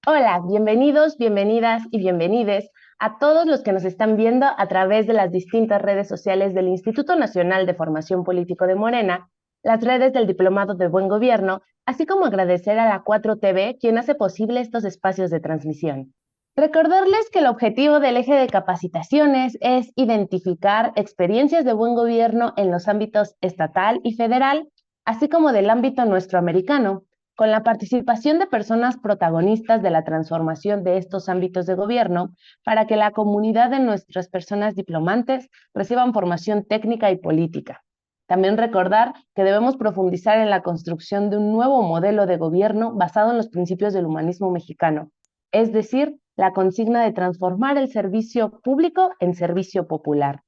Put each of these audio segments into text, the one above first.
Hola, bienvenidos, bienvenidas y bienvenides a todos los que nos están viendo a través de las distintas redes sociales del Instituto Nacional de Formación Político de Morena, las redes del Diplomado de Buen Gobierno, así como agradecer a la 4TV quien hace posible estos espacios de transmisión. Recordarles que el objetivo del eje de capacitaciones es identificar experiencias de buen gobierno en los ámbitos estatal y federal, así como del ámbito nuestroamericano con la participación de personas protagonistas de la transformación de estos ámbitos de gobierno para que la comunidad de nuestras personas diplomantes reciban formación técnica y política. También recordar que debemos profundizar en la construcción de un nuevo modelo de gobierno basado en los principios del humanismo mexicano, es decir, la consigna de transformar el servicio público en servicio popular.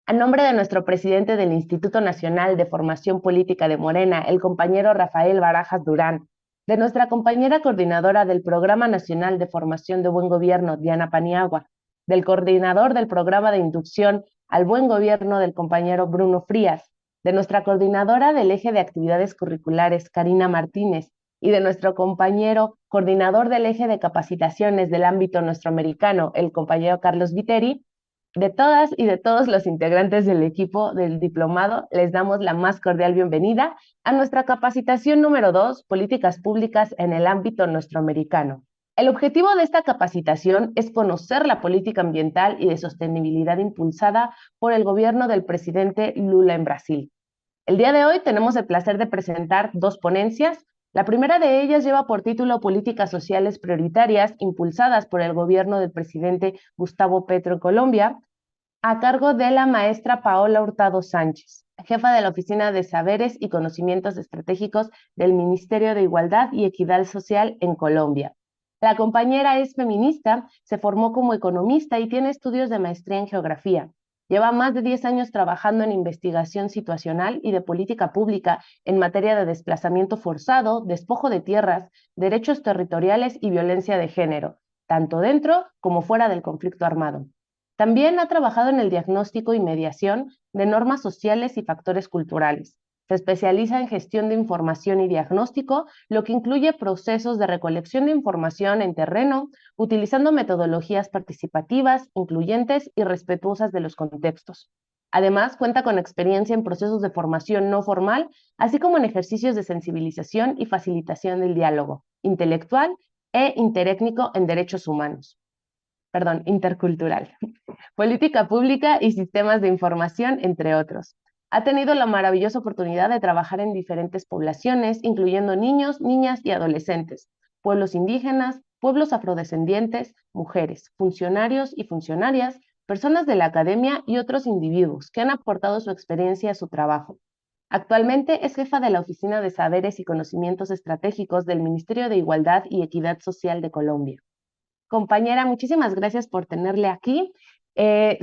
A nombre de nuestro presidente del Instituto Nacional de Formación Política de Morena, el compañero Rafael Barajas Durán, de nuestra compañera coordinadora del Programa Nacional de Formación de Buen Gobierno, Diana Paniagua, del coordinador del Programa de Inducción al Buen Gobierno del compañero Bruno Frías, de nuestra coordinadora del Eje de Actividades Curriculares, Karina Martínez, y de nuestro compañero coordinador del Eje de Capacitaciones del ámbito nuestroamericano, el compañero Carlos Viteri, de todas y de todos los integrantes del equipo del diplomado, les damos la más cordial bienvenida a nuestra capacitación número 2, Políticas Públicas en el ámbito nuestroamericano. El objetivo de esta capacitación es conocer la política ambiental y de sostenibilidad impulsada por el gobierno del presidente Lula en Brasil. El día de hoy tenemos el placer de presentar dos ponencias. La primera de ellas lleva por título Políticas Sociales Prioritarias impulsadas por el gobierno del presidente Gustavo Petro en Colombia, a cargo de la maestra Paola Hurtado Sánchez, jefa de la Oficina de Saberes y Conocimientos Estratégicos del Ministerio de Igualdad y Equidad Social en Colombia. La compañera es feminista, se formó como economista y tiene estudios de maestría en geografía. Lleva más de 10 años trabajando en investigación situacional y de política pública en materia de desplazamiento forzado, despojo de tierras, derechos territoriales y violencia de género, tanto dentro como fuera del conflicto armado. También ha trabajado en el diagnóstico y mediación de normas sociales y factores culturales. Se especializa en gestión de información y diagnóstico, lo que incluye procesos de recolección de información en terreno, utilizando metodologías participativas, incluyentes y respetuosas de los contextos. Además, cuenta con experiencia en procesos de formación no formal, así como en ejercicios de sensibilización y facilitación del diálogo intelectual e interétnico en derechos humanos, perdón, intercultural, política pública y sistemas de información, entre otros. Ha tenido la maravillosa oportunidad de trabajar en diferentes poblaciones, incluyendo niños, niñas y adolescentes, pueblos indígenas, pueblos afrodescendientes, mujeres, funcionarios y funcionarias, personas de la academia y otros individuos que han aportado su experiencia a su trabajo. Actualmente es jefa de la Oficina de Saberes y Conocimientos Estratégicos del Ministerio de Igualdad y Equidad Social de Colombia. Compañera, muchísimas gracias por tenerle aquí.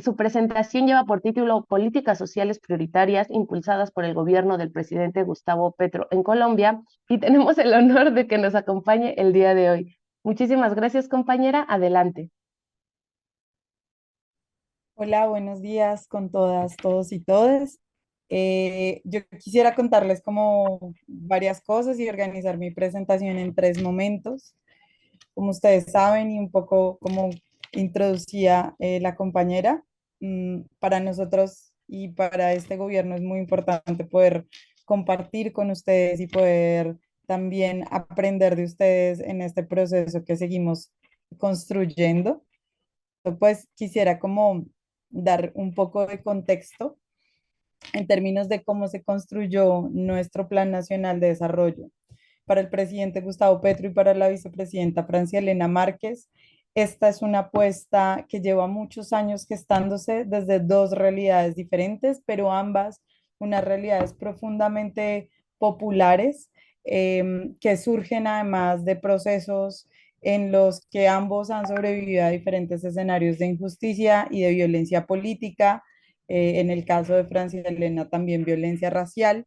Su presentación lleva por título Políticas Sociales Prioritarias impulsadas por el gobierno del presidente Gustavo Petro en Colombia y tenemos el honor de que nos acompañe el día de hoy. Muchísimas gracias, compañera. Adelante. Hola, buenos días con todas, todos y todes. Yo quisiera contarles como varias cosas y organizar mi presentación en tres momentos. Como ustedes saben y un poco como introducía la compañera, para nosotros y para este gobierno es muy importante poder compartir con ustedes y poder también aprender de ustedes en este proceso que seguimos construyendo. Pues quisiera como dar un poco de contexto en términos de cómo se construyó nuestro Plan Nacional de Desarrollo. Para el presidente Gustavo Petro y para la vicepresidenta Francia Elena Márquez, esta es una apuesta que lleva muchos años gestándose desde dos realidades diferentes, pero ambas unas realidades profundamente populares, que surgen además de procesos en los que ambos han sobrevivido a diferentes escenarios de injusticia y de violencia política. En el caso de Francia Elena, también violencia racial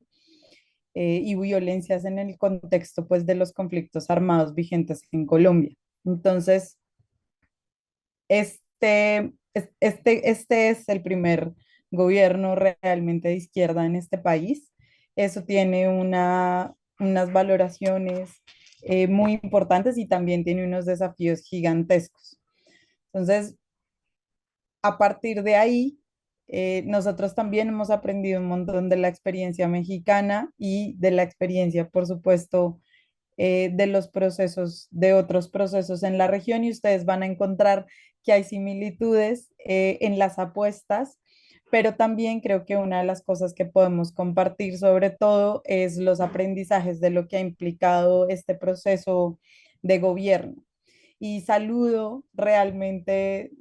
y violencias en el contexto pues, de los conflictos armados vigentes en Colombia. Entonces, este es el primer gobierno realmente de izquierda en este país. Eso tiene unas valoraciones muy importantes y también tiene unos desafíos gigantescos. Entonces, a partir de ahí, nosotros también hemos aprendido un montón de la experiencia mexicana y de la experiencia, por supuesto, de los procesos, de otros procesos en la región y ustedes van a encontrar que hay similitudes en las apuestas, pero también creo que una de las cosas que podemos compartir sobre todo es los aprendizajes de lo que ha implicado este proceso de gobierno. Y saludo realmente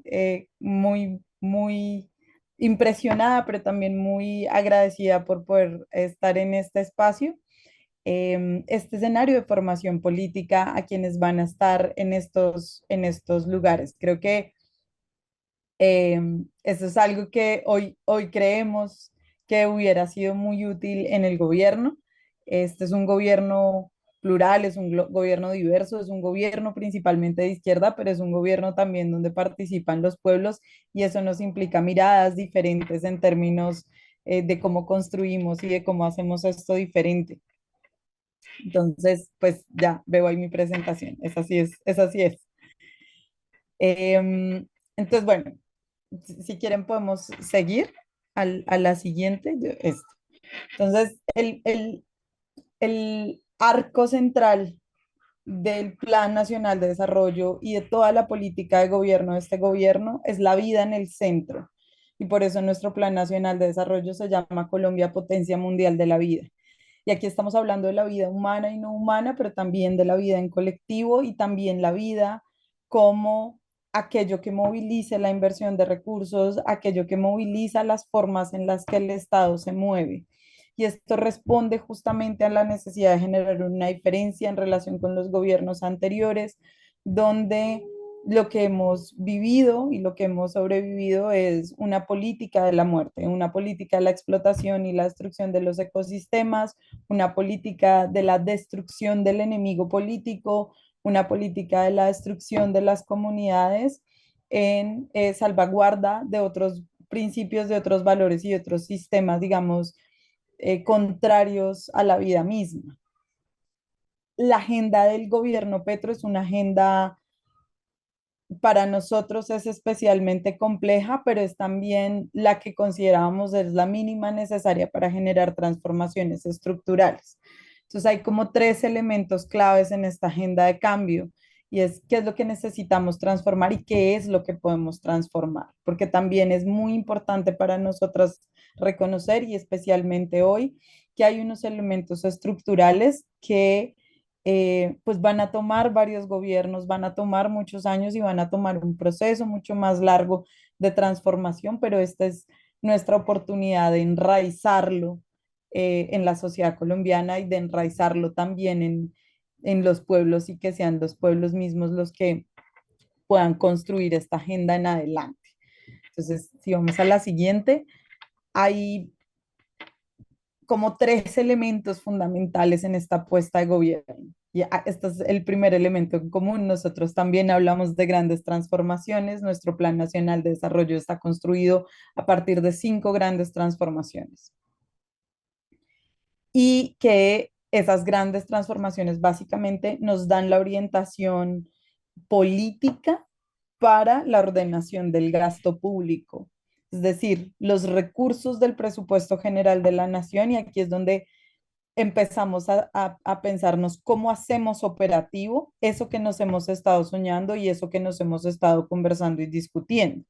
muy impresionada, pero también muy agradecida por poder estar en este espacio, este escenario de formación política a quienes van a estar en estos lugares. Creo que eso es algo que hoy creemos que hubiera sido muy útil en el gobierno. Este es un gobierno plural, es un gobierno diverso, es un gobierno principalmente de izquierda, pero es un gobierno también donde participan los pueblos y eso nos implica miradas diferentes en términos de cómo construimos y de cómo hacemos esto diferente. Entonces, pues ya veo ahí mi presentación. Esa sí es, esa sí es. Entonces, bueno, si quieren podemos seguir a la siguiente. Esto. Entonces, el arco central del Plan Nacional de Desarrollo y de toda la política de gobierno de este gobierno es la vida en el centro. Y por eso nuestro Plan Nacional de Desarrollo se llama Colombia Potencia Mundial de la Vida. Y aquí estamos hablando de la vida humana y no humana, pero también de la vida en colectivo y también la vida como aquello que movilice la inversión de recursos, aquello que moviliza las formas en las que el Estado se mueve. Y esto responde justamente a la necesidad de generar una diferencia en relación con los gobiernos anteriores, donde lo que hemos vivido y lo que hemos sobrevivido es una política de la muerte, una política de la explotación y la destrucción de los ecosistemas, una política de la destrucción del enemigo político, una política de la destrucción de las comunidades en salvaguarda de otros principios, de otros valores y de otros sistemas, digamos, contrarios a la vida misma. La agenda del gobierno Petro es una agenda para nosotros es especialmente compleja, pero es también la que consideramos es la mínima necesaria para generar transformaciones estructurales. Entonces hay como tres elementos claves en esta agenda de cambio y es qué es lo que necesitamos transformar y qué es lo que podemos transformar, porque también es muy importante para nosotras reconocer y especialmente hoy que hay unos elementos estructurales que pues van a tomar varios gobiernos, van a tomar muchos años y van a tomar un proceso mucho más largo de transformación, pero esta es nuestra oportunidad de enraizarlo en la sociedad colombiana y de enraizarlo también en los pueblos y que sean los pueblos mismos los que puedan construir esta agenda en adelante. Entonces, si vamos a la siguiente, hay como tres elementos fundamentales en esta apuesta de gobierno. Y este es el primer elemento en común. Nosotros también hablamos de grandes transformaciones. Nuestro Plan Nacional de Desarrollo está construido a partir de 5 grandes transformaciones. Y que esas grandes transformaciones básicamente nos dan la orientación política para la ordenación del gasto público, es decir, los recursos del presupuesto general de la nación, y aquí es donde empezamos a pensarnos cómo hacemos operativo eso que nos hemos estado soñando y eso que nos hemos estado conversando y discutiendo.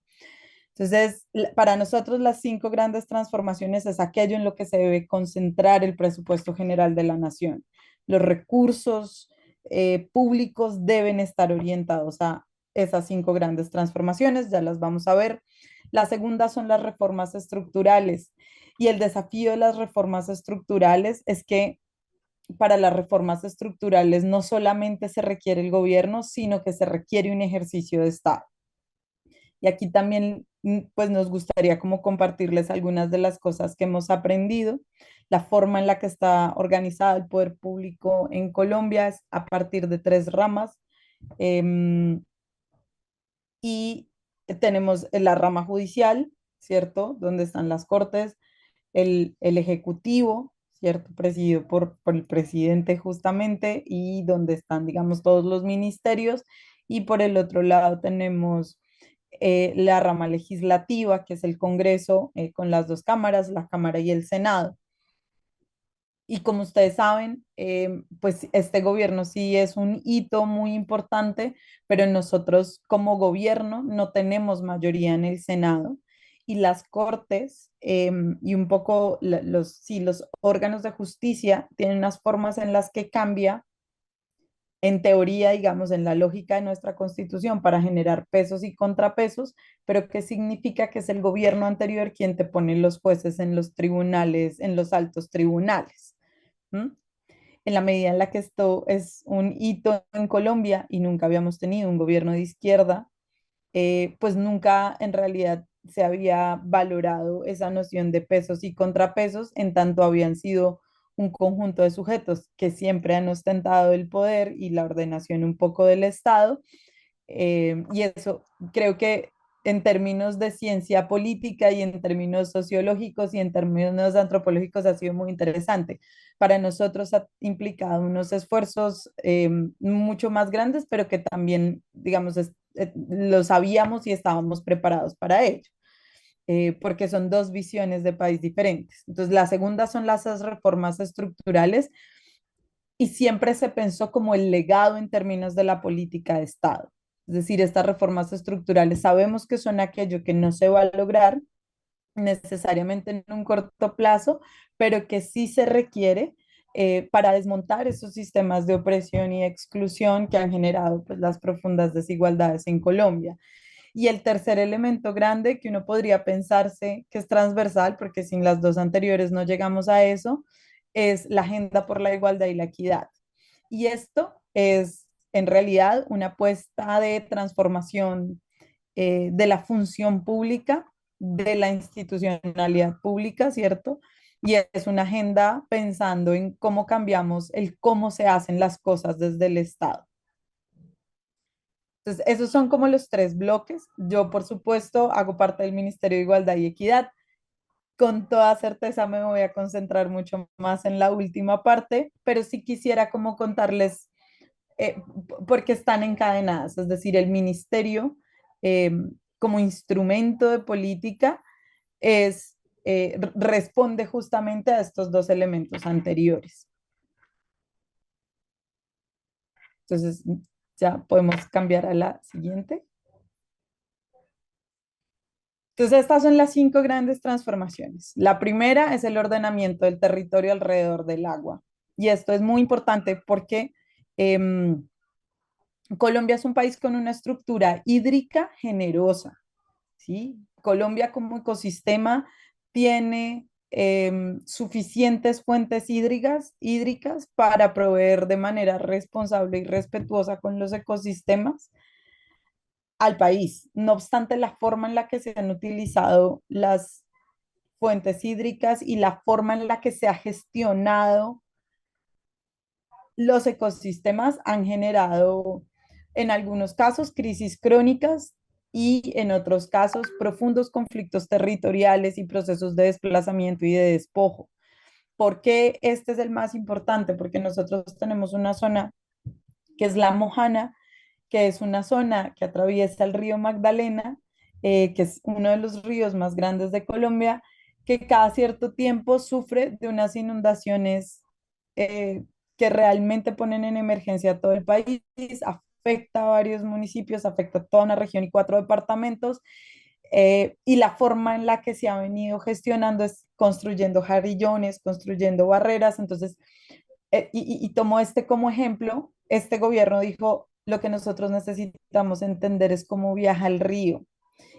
Entonces, para nosotros las 5 grandes transformaciones es aquello en lo que se debe concentrar el presupuesto general de la nación. Los recursos públicos deben estar orientados a esas 5 grandes transformaciones, ya las vamos a ver. La segunda son las reformas estructurales. Y el desafío de las reformas estructurales es que para las reformas estructurales no solamente se requiere el gobierno, sino que se requiere un ejercicio de Estado. Y aquí también, pues nos gustaría como compartirles algunas de las cosas que hemos aprendido. La forma en la que está organizado el poder público en Colombia es a partir de 3 ramas. em, y tenemos la rama judicial, ¿cierto? Donde están las cortes, el ejecutivo, ¿cierto? Presidido por el presidente justamente y donde están, digamos, todos los ministerios. Y por el otro lado tenemos la rama legislativa, que es el Congreso, con las dos cámaras, la Cámara y el Senado. Y como ustedes saben, pues este gobierno sí es un hito muy importante, pero nosotros como gobierno no tenemos mayoría en el Senado y las cortes y un poco sí, los órganos de justicia tienen unas formas en las que cambia, en teoría, digamos, en la lógica de nuestra constitución para generar pesos y contrapesos, pero ¿qué significa que es el gobierno anterior quien te pone los jueces en los tribunales, en los altos tribunales? ¿Mm? En la medida en la que esto es un hito en Colombia y nunca habíamos tenido un gobierno de izquierda, pues nunca en realidad se había valorado esa noción de pesos y contrapesos, en tanto habían sido un conjunto de sujetos que siempre han ostentado el poder y la ordenación un poco del Estado, y eso creo que en términos de ciencia política y en términos sociológicos y en términos antropológicos ha sido muy interesante. Para nosotros ha implicado unos esfuerzos mucho más grandes, pero que también, digamos, lo sabíamos y estábamos preparados para ello. Porque son dos visiones de país diferentes. Entonces, la segunda son las reformas estructurales y siempre se pensó como el legado en términos de la política de Estado. Es decir, estas reformas estructurales sabemos que son aquello que no se va a lograr necesariamente en un corto plazo, pero que sí se requiere para desmontar esos sistemas de opresión y exclusión que han generado pues, las profundas desigualdades en Colombia. Y el tercer elemento grande que uno podría pensarse que es transversal, porque sin las dos anteriores no llegamos a eso, es la agenda por la igualdad y la equidad. Y esto es en realidad una apuesta de transformación de la función pública, de la institucionalidad pública, ¿cierto? Y es una agenda pensando en cómo cambiamos el cómo se hacen las cosas desde el Estado. Entonces, esos son como los tres bloques. Yo, por supuesto, hago parte del Ministerio de Igualdad y Equidad. Con toda certeza me voy a concentrar mucho más en la última parte, pero sí quisiera como contarles porque están encadenadas, es decir, el ministerio eh, como instrumento de política responde justamente a estos dos elementos anteriores. Entonces, ya podemos cambiar a la siguiente. Entonces, estas son las cinco grandes transformaciones. La primera es el ordenamiento del territorio alrededor del agua. Y esto es muy importante porque Colombia es un país con una estructura hídrica generosa, ¿sí? Colombia como ecosistema tiene suficientes fuentes hídricas para proveer de manera responsable y respetuosa con los ecosistemas al país. No obstante, la forma en la que se han utilizado las fuentes hídricas y la forma en la que se ha gestionado los ecosistemas han generado, en algunos casos, crisis crónicas y en otros casos, profundos conflictos territoriales y procesos de desplazamiento y de despojo. ¿Por qué este es el más importante? Porque nosotros tenemos una zona que es la Mojana, que es una zona que atraviesa el río Magdalena, que es uno de los ríos más grandes de Colombia, que cada cierto tiempo sufre de unas inundaciones eh, que realmente ponen en emergencia a todo el país, afecta a varios municipios, afecta a toda una región y cuatro departamentos, y la forma en la que se ha venido gestionando es construyendo jarrillones, construyendo barreras. Entonces, y tomo este como ejemplo, este gobierno dijo, lo que nosotros necesitamos entender es cómo viaja el río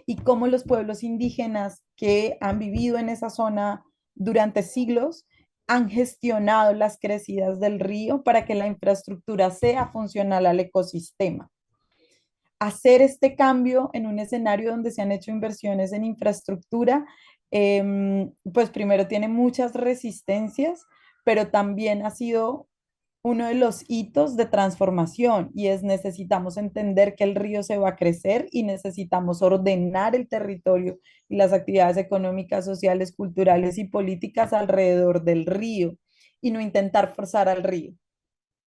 y cómo los pueblos indígenas que han vivido en esa zona durante siglos han gestionado las crecidas del río para que la infraestructura sea funcional al ecosistema. Hacer este cambio en un escenario donde se han hecho inversiones en infraestructura, pues primero tiene muchas resistencias, pero también ha sido uno de los hitos de transformación y es necesitamos entender que el río se va a crecer y necesitamos ordenar el territorio y las actividades económicas, sociales, culturales y políticas alrededor del río. y no intentar forzar al río.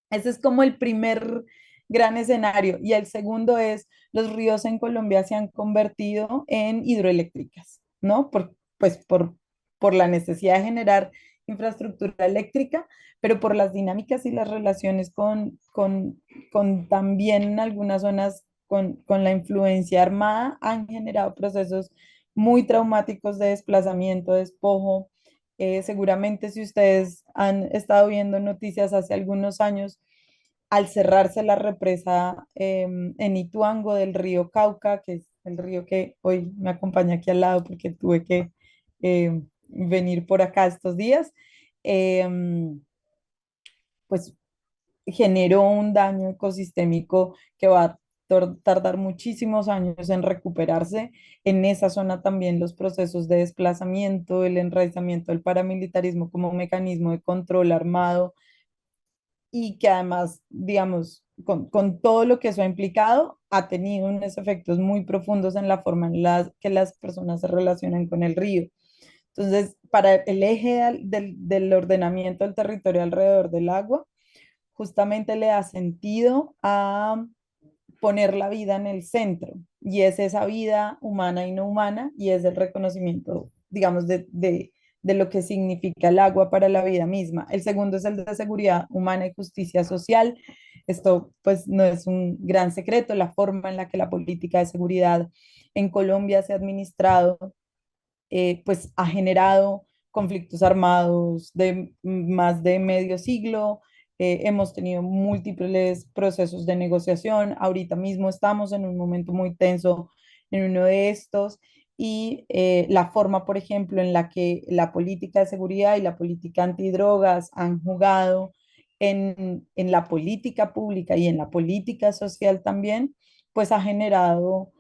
Ese es como el primer gran escenario. Y el segundo es, los ríos en Colombia se han convertido en hidroeléctricas, ¿no? Por la necesidad de generar infraestructura eléctrica, pero por las dinámicas y las relaciones con también en algunas zonas con la influencia armada, han generado procesos muy traumáticos de desplazamiento, despojo. Seguramente si ustedes han estado viendo noticias hace algunos años, al cerrarse la represa en Ituango del río Cauca, que es el río que hoy me acompaña aquí al lado porque tuve que venir por acá estos días, em, pues generó un daño ecosistémico que va a tardar muchísimos años en recuperarse. En esa zona también los procesos de desplazamiento, el enraizamiento del paramilitarismo como mecanismo de control armado y que además, digamos, con todo lo que eso ha implicado, ha tenido unos efectos muy profundos en la forma en la que las personas se relacionan con el río. Entonces, para el eje del ordenamiento del territorio alrededor del agua, justamente le da sentido a poner la vida en el centro, y es esa vida humana y no humana, y es el reconocimiento, digamos, de lo que significa el agua para la vida misma. El segundo es el de seguridad humana y justicia social. Esto pues no es un gran secreto, la forma en la que la política de seguridad en Colombia se ha administrado, pues ha generado conflictos armados de más de medio siglo. Hemos tenido múltiples procesos de negociación. Ahorita mismo estamos en un momento muy tenso en uno de estos, y la forma, por ejemplo, en la que la política de seguridad y la política antidrogas han jugado en la política pública y en la política social también, pues ha generado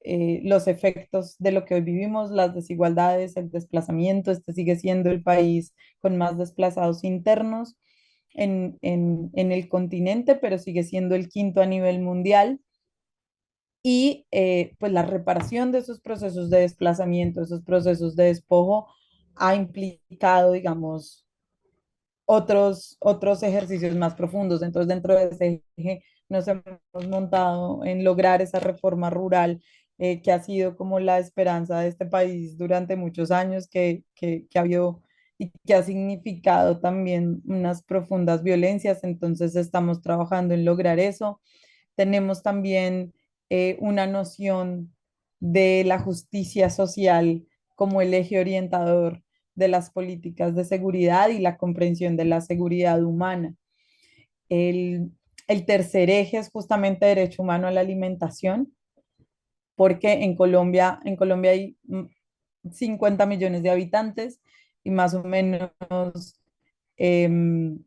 los efectos de lo que hoy vivimos, las desigualdades, el desplazamiento. Este sigue siendo el país con más desplazados internos en el continente, pero sigue siendo el quinto a nivel mundial. Y pues la reparación de esos procesos de desplazamiento, esos procesos de despojo, ha implicado, digamos, otros ejercicios más profundos. Entonces, dentro de ese eje, nos hemos montado en lograr esa reforma rural, que ha sido como la esperanza de este país durante muchos años, que ha habido y que ha significado también unas profundas violencias. Entonces, estamos trabajando en lograr eso. Tenemos también una noción de la justicia social como el eje orientador de las políticas de seguridad y la comprensión de la seguridad humana. El, el tercer eje es justamente derecho humano a la alimentación, porque en Colombia hay 50 millones de habitantes y más o menos em,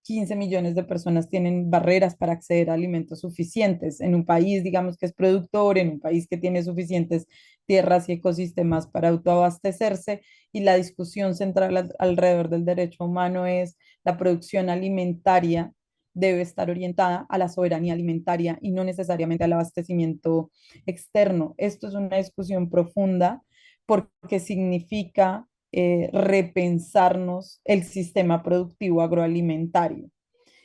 15 millones de personas tienen barreras para acceder a alimentos suficientes en un país, digamos, que es productor, en un país que tiene suficientes tierras y ecosistemas para autoabastecerse. Y la discusión central alrededor del derecho humano es: la producción alimentaria debe estar orientada a la soberanía alimentaria y no necesariamente al abastecimiento externo. Esto es una discusión profunda porque significa repensarnos el sistema productivo agroalimentario,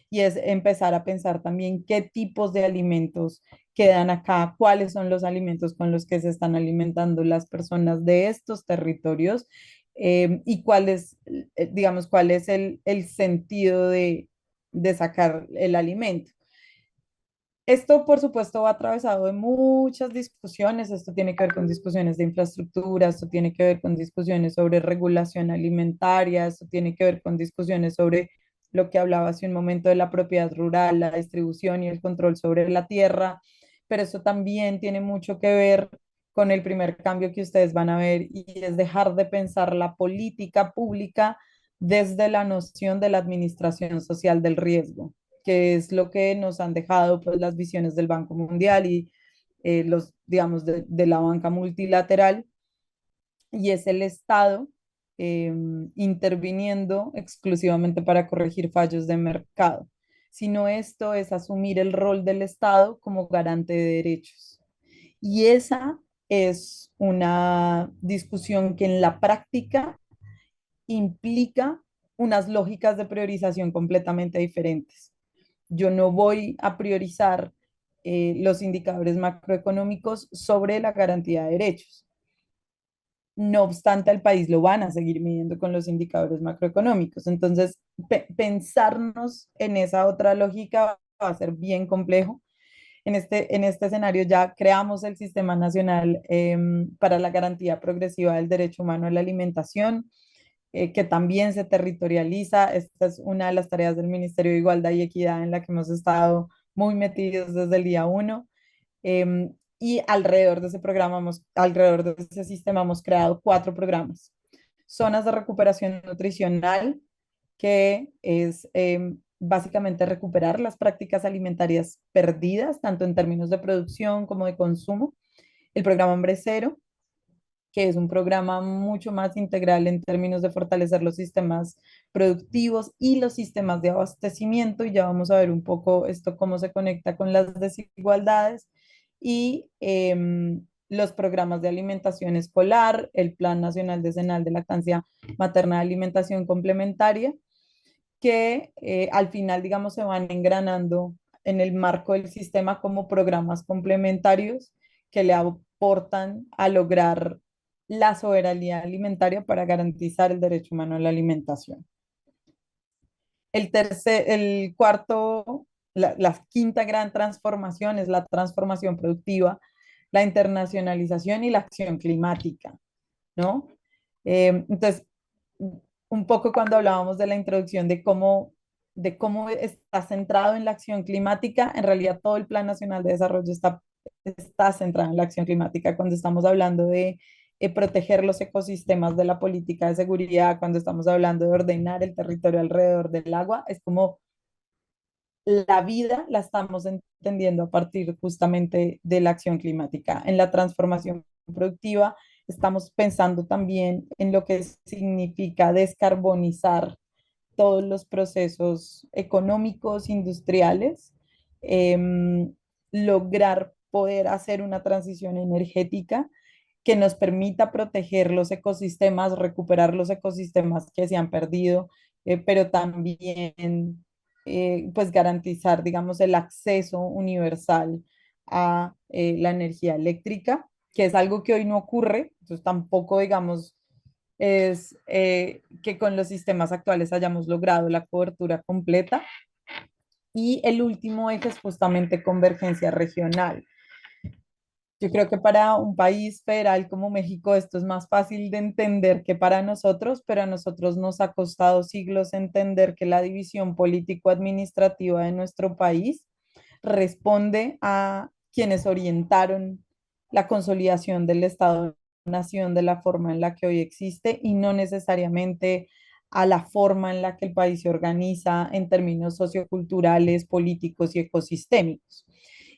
y es empezar a pensar también qué tipos de alimentos quedan acá, cuáles son los alimentos con los que se están alimentando las personas de estos territorios, y cuál es, digamos, cuál es el sentido de sacar el alimento. Esto, por supuesto, va atravesado de muchas discusiones. Esto tiene que ver con discusiones de infraestructura, esto tiene que ver con discusiones sobre regulación alimentaria, esto tiene que ver con discusiones sobre lo que hablaba hace un momento de la propiedad rural, la distribución y el control sobre la tierra, pero eso también tiene mucho que ver con el primer cambio que ustedes van a ver, y es dejar de pensar la política pública desde la noción de la administración social del riesgo, que es lo que nos han dejado pues las visiones del Banco Mundial y los, digamos, de la banca multilateral, y es el Estado eh, interviniendo exclusivamente para corregir fallos de mercado. Sino esto es asumir el rol del Estado como garante de derechos. Y esa es una discusión que en la práctica implica unas lógicas de priorización completamente diferentes. Yo no voy a priorizar los indicadores macroeconómicos sobre la garantía de derechos. No obstante, al país lo van a seguir midiendo con los indicadores macroeconómicos. Entonces, pensarnos en esa otra lógica va a ser bien complejo. En este escenario ya creamos el Sistema Nacional para la Garantía Progresiva del Derecho Humano a la Alimentación, que también se territorializa. Esta es una de las tareas del Ministerio de Igualdad y Equidad en la que hemos estado muy metidos desde el día uno. Y alrededor de ese programa, alrededor de ese sistema, hemos creado 4 programas. Zonas de recuperación nutricional, que es básicamente recuperar las prácticas alimentarias perdidas, tanto en términos de producción como de consumo. El programa Hambre Cero, que es un programa mucho más integral en términos de fortalecer los sistemas productivos y los sistemas de abastecimiento, y ya vamos a ver un poco esto cómo se conecta con las desigualdades, y los programas de alimentación escolar, el Plan Nacional Decenal de Lactancia Materna de Alimentación Complementaria, que al final, digamos, se van engranando en el marco del sistema como programas complementarios que le aportan a lograr la soberanía alimentaria para garantizar el derecho humano a la alimentación. El cuarto, la quinta gran transformación es la transformación productiva, la internacionalización y la acción climática, ¿no? Entonces, un poco cuando hablábamos de la introducción de cómo está centrado en la acción climática, en realidad todo el Plan Nacional de Desarrollo está centrado en la acción climática. Cuando estamos hablando de proteger los ecosistemas de la política de seguridad, cuando estamos hablando de ordenar el territorio alrededor del agua, es como la vida la estamos entendiendo a partir justamente de la acción climática. En la transformación productiva estamos pensando también en lo que significa descarbonizar todos los procesos económicos, industriales, lograr poder hacer una transición energética que nos permita proteger los ecosistemas, recuperar los ecosistemas que se han perdido, pero también pues garantizar, digamos, el acceso universal a la energía eléctrica, que es algo que hoy no ocurre. Entonces tampoco, digamos, es que con los sistemas actuales hayamos logrado la cobertura completa. Y el último eje es justamente convergencia regional. Yo creo que para un país federal como México esto es más fácil de entender que para nosotros, pero a nosotros nos ha costado siglos entender que la división político-administrativa de nuestro país responde a quienes orientaron la consolidación del Estado-Nación de la forma en la que hoy existe, y no necesariamente a la forma en la que el país se organiza en términos socioculturales, políticos y ecosistémicos.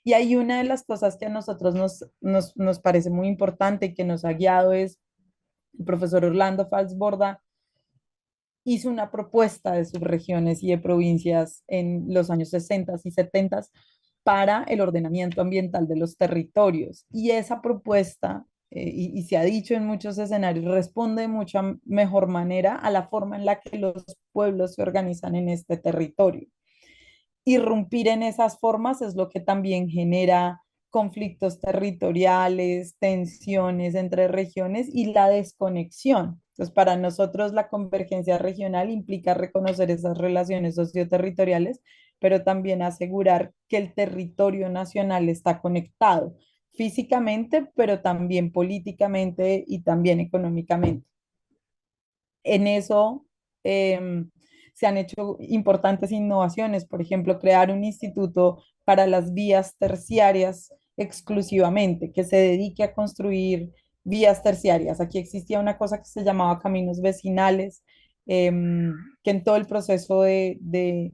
Y hay una de las cosas que a nosotros nos parece muy importante y que nos ha guiado es el profesor Orlando Falsborda hizo una propuesta de subregiones y de provincias en los años 60 y 70 para el ordenamiento ambiental de los territorios. Y esa propuesta, y se ha dicho en muchos escenarios, responde de mucha mejor manera a la forma en la que los pueblos se organizan en este territorio. Irrumpir en esas formas es lo que también genera conflictos territoriales, tensiones entre regiones y la desconexión. Entonces, para nosotros la convergencia regional implica reconocer esas relaciones socioterritoriales, pero también asegurar que el territorio nacional está conectado físicamente, pero también políticamente y también económicamente. En eso se han hecho importantes innovaciones, por ejemplo, crear un instituto para las vías terciarias exclusivamente, que se dedique a construir vías terciarias. Aquí existía una cosa que se llamaba caminos vecinales, que en todo el proceso de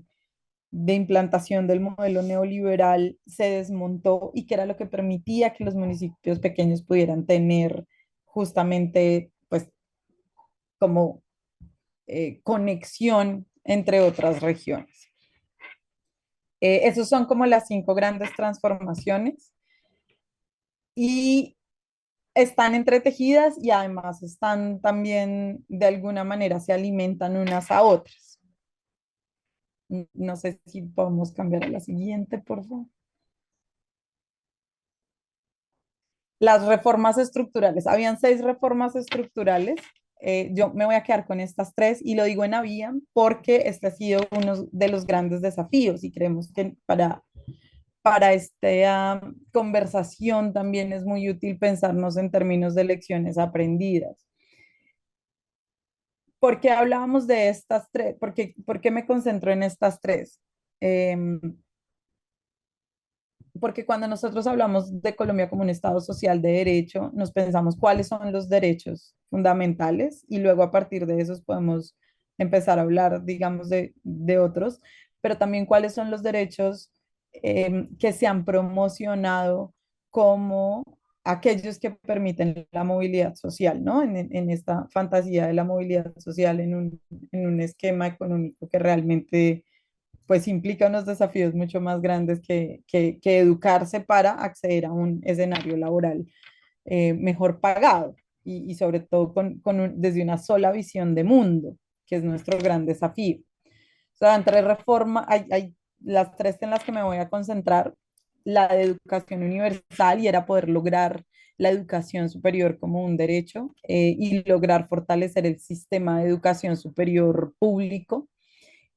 implantación del modelo neoliberal se desmontó, y que era lo que permitía que los municipios pequeños pudieran tener justamente, pues, como conexión entre otras regiones. Esos son como las 5 grandes transformaciones. Y están entretejidas y además están también, de alguna manera, se alimentan unas a otras. No sé si podemos cambiar a la siguiente, por favor. Las reformas estructurales. Habían 6 reformas estructurales. Yo me voy a quedar con estas 3 y lo digo en habían porque este ha sido uno de los grandes desafíos y creemos que para esta conversación también es muy útil pensarnos en términos de lecciones aprendidas. ¿Por qué hablábamos de estas 3? ¿Por qué me concentro en estas 3? Em, Porque cuando nosotros hablamos de Colombia como un Estado social de derecho, nos pensamos cuáles son los derechos fundamentales y luego a partir de esos podemos empezar a hablar, digamos, de otros, pero también cuáles son los derechos que se han promocionado como aquellos que permiten la movilidad social, ¿no? En esta fantasía de la movilidad social en un esquema económico que realmente pues implica unos desafíos mucho más grandes que educarse para acceder a un escenario laboral mejor pagado y sobre todo desde una sola visión de mundo, que es nuestro gran desafío. O sea, entre reforma, hay las 3 en las que me voy a concentrar, la de educación universal y era poder lograr la educación superior como un derecho y lograr fortalecer el sistema de educación superior público.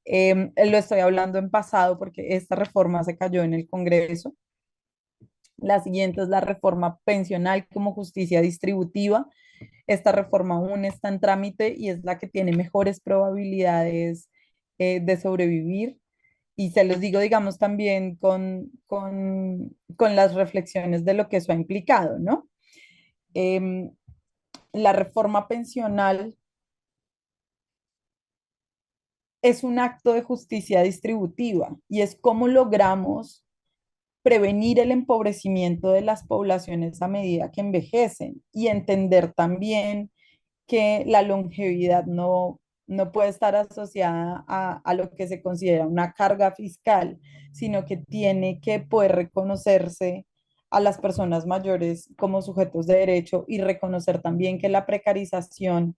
Lo estoy hablando en pasado porque esta reforma se cayó en el Congreso. La siguiente es la reforma pensional como justicia distributiva. Esta reforma aún está en trámite y es la que tiene mejores probabilidades de sobrevivir. Y se los digo, digamos, también con las reflexiones de lo que eso ha implicado, ¿no? Em, la reforma pensional es un acto de justicia distributiva y es cómo logramos prevenir el empobrecimiento de las poblaciones a medida que envejecen y entender también que la longevidad no puede estar asociada a lo que se considera una carga fiscal, sino que tiene que poder reconocerse a las personas mayores como sujetos de derecho y reconocer también que la precarización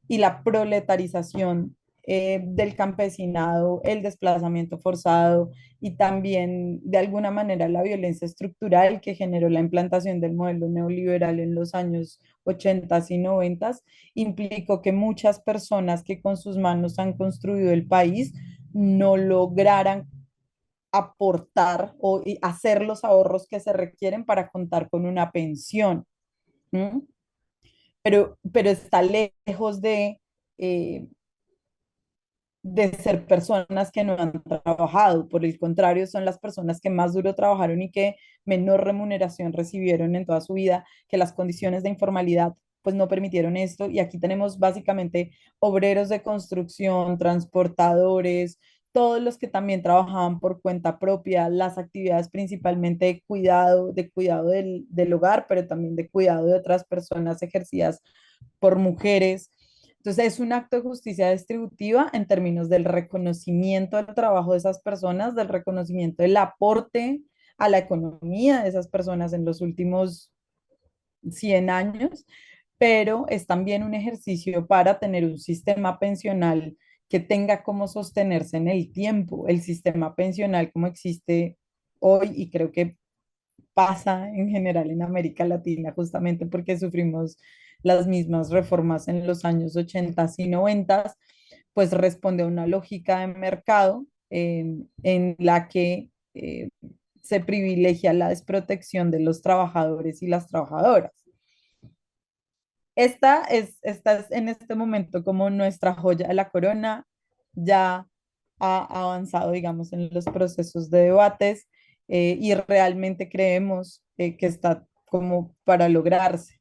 y la proletarización del campesinado, el desplazamiento forzado y también de alguna manera la violencia estructural que generó la implantación del modelo neoliberal en los años 80 y 90 implicó que muchas personas que con sus manos han construido el país no lograran aportar o hacer los ahorros que se requieren para contar con una pensión. ¿Mm? Pero está lejos eh, de ser personas que no han trabajado. Por el contrario, son las personas que más duro trabajaron y que menor remuneración recibieron en toda su vida, que las condiciones de informalidad pues no permitieron esto. Y aquí tenemos básicamente obreros de construcción, transportadores, todos los que también trabajaban por cuenta propia, las actividades principalmente de cuidado del hogar, pero también de cuidado de otras personas ejercidas por mujeres. Entonces, es un acto de justicia distributiva en términos del reconocimiento del trabajo de esas personas, del reconocimiento del aporte a la economía de esas personas en los últimos 100 años, pero es también un ejercicio para tener un sistema pensional que tenga cómo sostenerse en el tiempo. El sistema pensional como existe hoy, y creo que pasa en general en América Latina, justamente porque sufrimos las mismas reformas en los años 80 y 90, pues responde a una lógica de mercado en la que se privilegia la desprotección de los trabajadores y las trabajadoras. Esta es en este momento como nuestra joya de la corona, ya ha avanzado, digamos, en los procesos de debates y realmente creemos que está como para lograrse.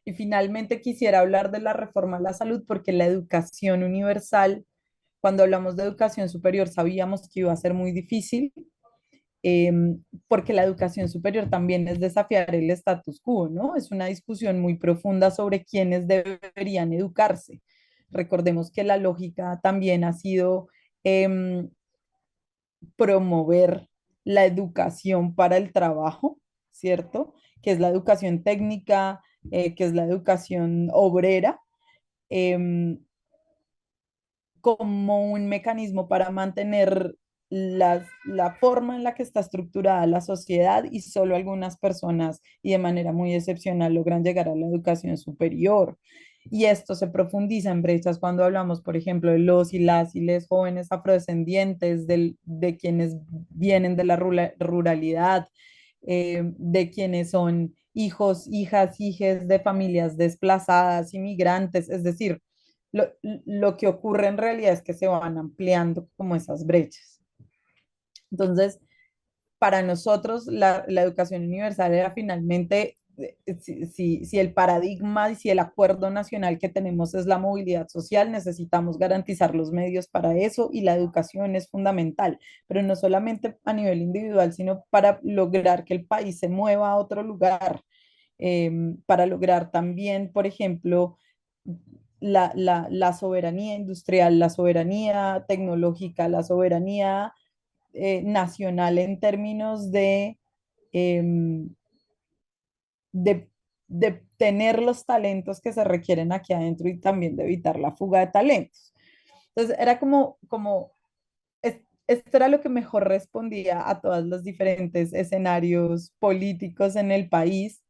Y finalmente quisiera hablar de la reforma a la salud porque la educación universal, cuando hablamos de educación superior, sabíamos que iba a ser muy difícil porque la educación superior también es desafiar el status quo, ¿no? Es una discusión muy profunda sobre quiénes deberían educarse. Recordemos que la lógica también ha sido eh, promover la educación para el trabajo, ¿cierto? Que es la educación técnica, que es la educación obrera, em, como un mecanismo para mantener la forma en la que está estructurada la sociedad y solo algunas personas y de manera muy excepcional logran llegar a la educación superior. Y esto se profundiza en brechas cuando hablamos, por ejemplo, de los y les jóvenes afrodescendientes, de quienes vienen de la ruralidad, de quienes son hijos, hijas, hijes de familias desplazadas, inmigrantes, es decir, lo que ocurre en realidad es que se van ampliando como esas brechas. Entonces, para nosotros la educación universal era finalmente, si el paradigma y si el acuerdo nacional que tenemos es la movilidad social, necesitamos garantizar los medios para eso y la educación es fundamental, pero no solamente a nivel individual, sino para lograr que el país se mueva a otro lugar, para lograr también, por ejemplo, la soberanía industrial, la soberanía tecnológica, la soberanía nacional en términos em, de, de tener los talentos que se requieren aquí adentro y también de evitar la fuga de talentos. Entonces, era esto era lo que mejor respondía a todos los diferentes escenarios políticos en el país,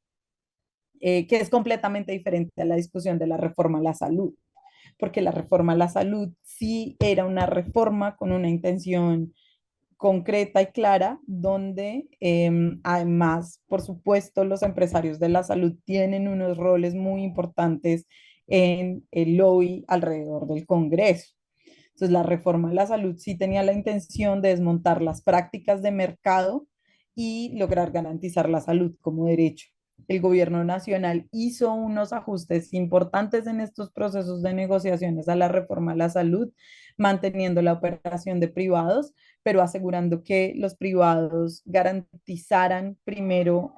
que es completamente diferente a la discusión de la reforma a la salud, porque la reforma a la salud sí era una reforma con una intención concreta y clara, donde además, por supuesto, los empresarios de la salud tienen unos roles muy importantes en el lobby alrededor del Congreso. Entonces, la reforma de la salud sí tenía la intención de desmontar las prácticas de mercado y lograr garantizar la salud como derecho. El gobierno nacional hizo unos ajustes importantes en estos procesos de negociaciones a la reforma de la salud, manteniendo la operación de privados, pero asegurando que los privados garantizaran primero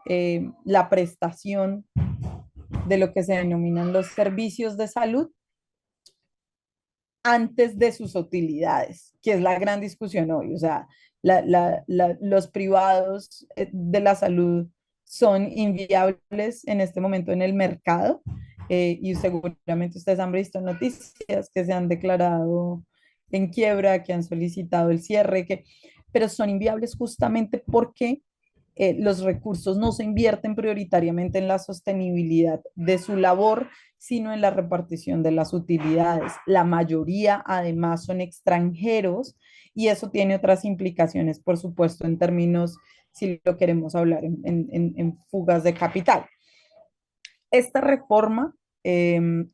la prestación de lo que se denominan los servicios de salud antes de sus utilidades, que es la gran discusión hoy. O sea, los privados de la salud son inviables en este momento en el mercado, y seguramente ustedes han visto noticias que se han declarado en quiebra, que han solicitado el cierre, pero son inviables justamente porque los recursos no se invierten prioritariamente en la sostenibilidad de su labor, sino en la repartición de las utilidades. La mayoría, además, son extranjeros y eso tiene otras implicaciones, por supuesto, en términos, si lo queremos hablar, en fugas de capital. Esta reforma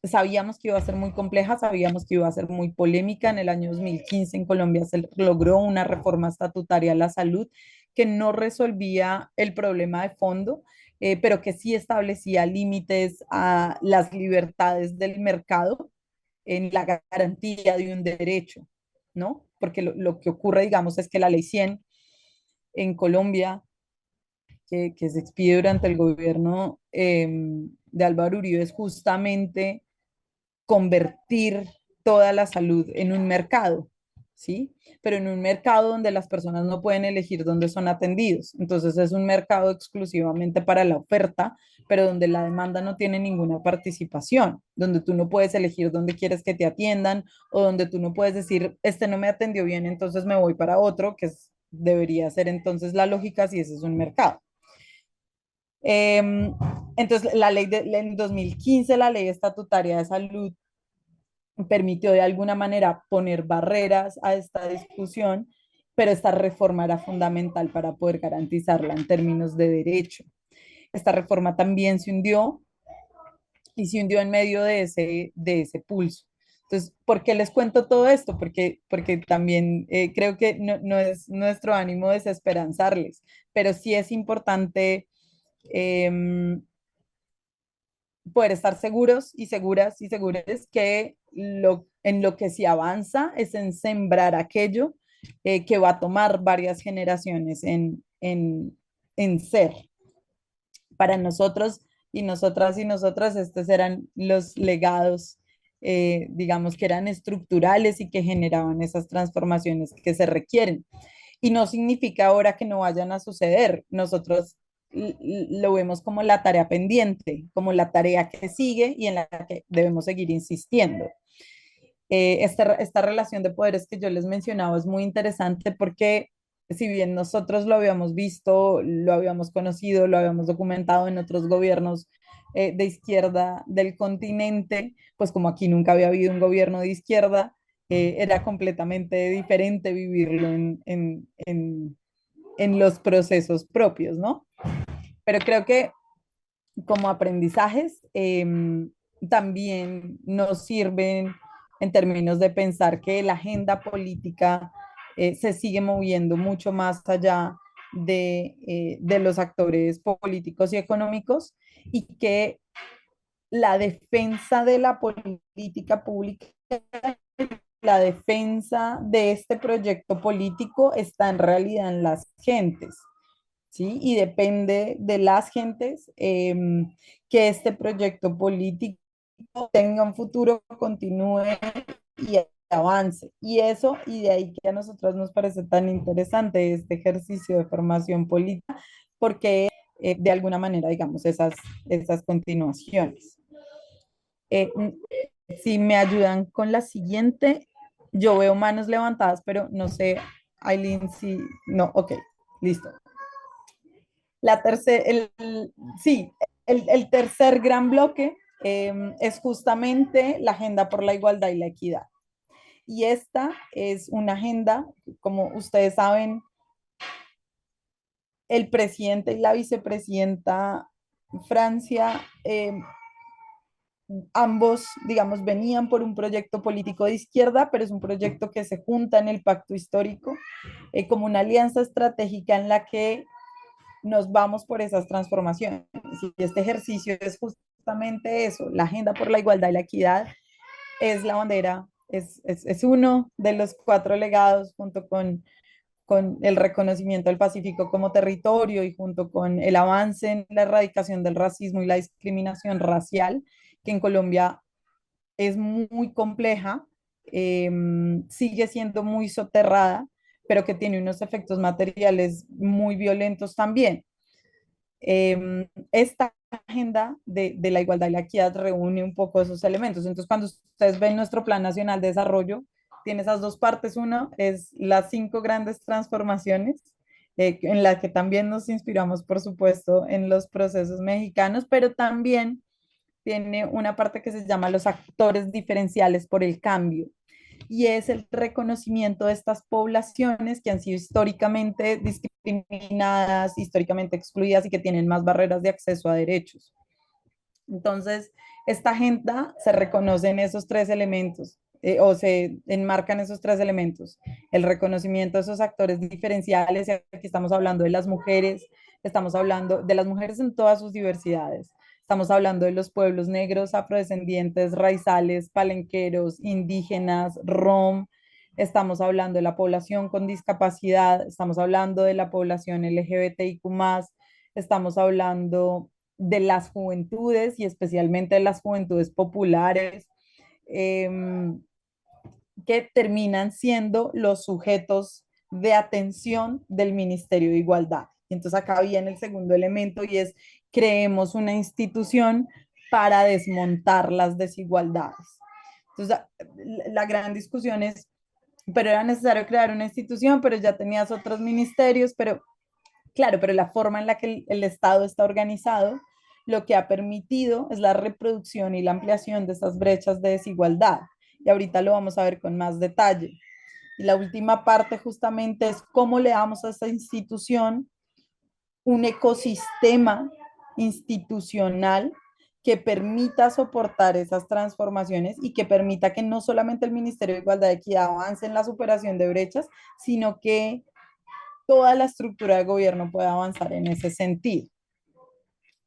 sabíamos que iba a ser muy compleja, sabíamos que iba a ser muy polémica. En el año 2015 en Colombia se logró una reforma estatutaria a la salud que no resolvía el problema de fondo, pero que sí establecía límites a las libertades del mercado en la garantía de un derecho, ¿no? Porque lo que ocurre, digamos, es que la ley 100 en Colombia que se expide durante el gobierno de Álvaro Uribe es justamente convertir toda la salud en un mercado, ¿sí? Pero en un mercado donde las personas no pueden elegir dónde son atendidos. Entonces es un mercado exclusivamente para la oferta, pero donde la demanda no tiene ninguna participación, donde tú no puedes elegir dónde quieres que te atiendan o donde tú no puedes decir, este no me atendió bien, entonces me voy para otro, debería ser entonces la lógica si ese es un mercado. Eh, entonces, en 2015 la ley estatutaria de salud permitió de alguna manera poner barreras a esta discusión, pero esta reforma era fundamental para poder garantizarla en términos de derecho. Esta reforma también se hundió y se hundió en medio de ese pulso. Entonces, ¿por qué les cuento todo esto? Porque también creo que no es nuestro ánimo desesperanzarles, pero sí es importante eh, poder estar seguros y seguras y seguras que en lo que se avanza es en sembrar aquello que va a tomar varias generaciones en ser. Para nosotros y nosotras, estos eran los legados, digamos, que eran estructurales y que generaban esas transformaciones que se requieren. Y no significa ahora que no vayan a suceder. Nosotros lo vemos como la tarea pendiente, como la tarea que sigue y en la que debemos seguir insistiendo. Esta relación de poderes que yo les mencionaba es muy interesante porque si bien nosotros lo habíamos visto, lo habíamos conocido, lo habíamos documentado en otros gobiernos de izquierda del continente, pues como aquí nunca había habido un gobierno de izquierda, era completamente diferente vivirlo en los procesos propios, ¿no? Pero creo que como aprendizajes también nos sirven en términos de pensar que la agenda política se sigue moviendo mucho más allá de los actores políticos y económicos y que la defensa de la política pública, la defensa de este proyecto político está en realidad en las gentes. ¿Sí? Y depende de las gentes que este proyecto político tenga un futuro, continúe y avance. Y eso, y de ahí que a nosotros nos parece tan interesante este ejercicio de formación política, porque de alguna manera, digamos, esas continuaciones. Eh, si me ayudan con la siguiente, yo veo manos levantadas, pero no sé, Aileen, si... No, ok, listo. La tercer, sí, el tercer gran bloque es justamente la agenda por la igualdad y la equidad. Y esta es una agenda, como ustedes saben, el presidente y la vicepresidenta Francia, ambos, digamos, venían por un proyecto político de izquierda, pero es un proyecto que se junta en el pacto histórico como una alianza estratégica en la que nos vamos por esas transformaciones. Y este ejercicio es justamente eso, la agenda por la igualdad y la equidad es la bandera, es uno de los cuatro legados junto con el reconocimiento del Pacífico como territorio y junto con el avance en la erradicación del racismo y la discriminación racial, que en Colombia es muy compleja, sigue siendo muy soterrada, pero que tiene unos efectos materiales muy violentos también. Esta agenda de la igualdad y la equidad reúne un poco esos elementos. Entonces, cuando ustedes ven nuestro Plan Nacional de Desarrollo, tiene esas dos partes. Uno es las 5 grandes transformaciones, en la que también nos inspiramos, por supuesto, en los procesos mexicanos, pero también tiene una parte que se llama los actores diferenciales por el cambio y es el reconocimiento de estas poblaciones que han sido históricamente discriminadas, históricamente excluidas y que tienen más barreras de acceso a derechos. Entonces, esta agenda se reconoce en esos 3 elementos o se enmarcan esos 3 elementos. El reconocimiento de esos actores diferenciales, y aquí estamos hablando de las mujeres, estamos hablando de las mujeres en todas sus diversidades. Estamos hablando de los pueblos negros, afrodescendientes, raizales, palenqueros, indígenas, rom. Estamos hablando de la población con discapacidad, estamos hablando de la población LGBTIQ+, estamos hablando de las juventudes y especialmente de las juventudes populares, eh, que terminan siendo los sujetos de atención del Ministerio de Igualdad. Entonces acá viene el segundo elemento y es creemos una institución para desmontar las desigualdades. Entonces la gran discusión es, pero era necesario crear una institución, pero ya tenías otros ministerios, pero claro, pero la forma en la que el Estado está organizado lo que ha permitido es la reproducción y la ampliación de estas brechas de desigualdad. Y ahorita lo vamos a ver con más detalle. Y la última parte justamente es cómo le damos a esta institución un ecosistema institucional que permita soportar esas transformaciones y que permita que no solamente el Ministerio de Igualdad y Equidad avance en la superación de brechas, sino que toda la estructura de gobierno pueda avanzar en ese sentido.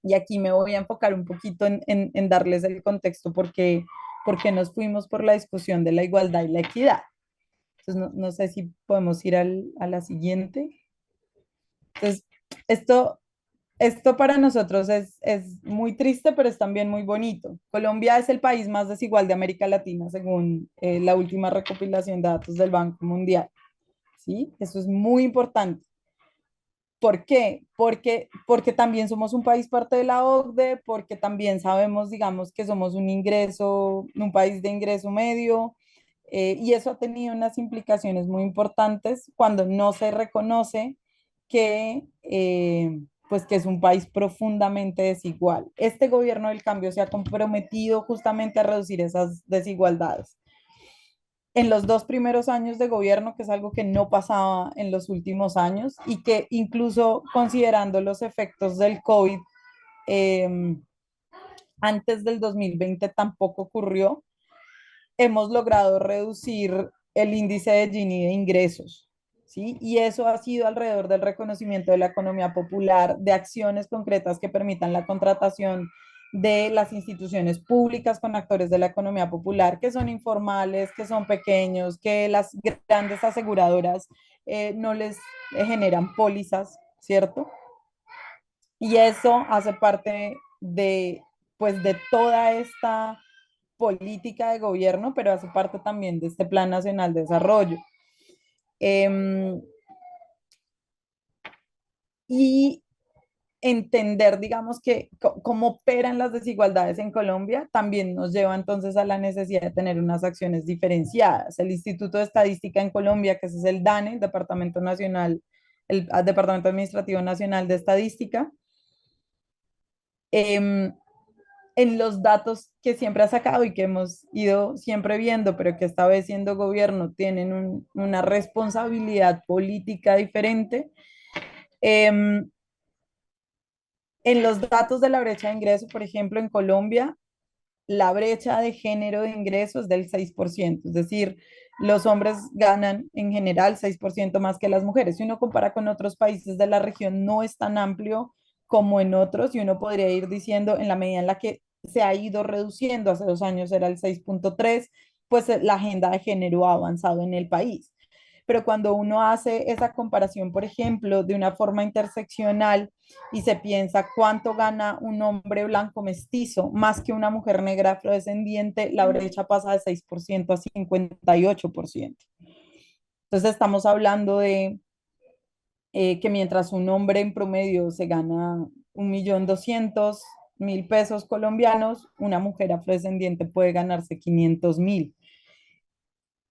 Y aquí me voy a enfocar un poquito en darles el contexto porque nos fuimos por la discusión de la igualdad y la equidad. Entonces, no sé si podemos ir a la siguiente. Entonces, esto, esto para nosotros es muy triste, pero es también muy bonito. Colombia es el país más desigual de América Latina, según la última recopilación de datos del Banco Mundial. ¿Sí? Eso es muy importante. ¿Por qué? Porque también somos un país parte de la OCDE, porque también sabemos, digamos, que somos un país de ingreso medio, y eso ha tenido unas implicaciones muy importantes cuando no se reconoce que, pues que es un país profundamente desigual. Este gobierno del cambio se ha comprometido justamente a reducir esas desigualdades en los 2 primeros años de gobierno, que es algo que no pasaba en los últimos años y que incluso considerando los efectos del COVID, eh, antes del 2020 tampoco ocurrió, hemos logrado reducir el índice de Gini de ingresos. ¿Sí? Y eso ha sido alrededor del reconocimiento de la economía popular, de acciones concretas que permitan la contratación de las instituciones públicas con actores de la economía popular, que son informales, que son pequeños, que las grandes aseguradoras no les generan pólizas, ¿cierto? Y eso hace parte de, pues, de toda esta política de gobierno, pero hace parte también de este Plan Nacional de Desarrollo. Eh, y entender, digamos, que cómo operan las desigualdades en Colombia también nos lleva entonces a la necesidad de tener unas acciones diferenciadas. El Instituto de Estadística en Colombia, que ese es el DANE, el Departamento Nacional, el Departamento Administrativo Nacional de Estadística, eh, en los datos que siempre ha sacado y que hemos ido siempre viendo, pero que esta vez siendo gobierno tienen una responsabilidad política diferente. Eh, en los datos de la brecha de ingreso, por ejemplo, en Colombia, la brecha de género de ingresos es del 6%, es decir, los hombres ganan en general 6% más que las mujeres. Si uno compara con otros países de la región, no es tan amplio como en otros y uno podría ir diciendo en la medida en la que se ha ido reduciendo, hace 2 años era el 6,3, pues la agenda de género ha avanzado en el país. Pero cuando uno hace esa comparación, por ejemplo, de una forma interseccional y se piensa cuánto gana un hombre blanco mestizo más que una mujer negra afrodescendiente, la brecha pasa de 6% a 58%. Entonces estamos hablando de que mientras un hombre en promedio se gana 1.200.000 pesos colombianos, una mujer afrodescendiente puede ganarse 500.000.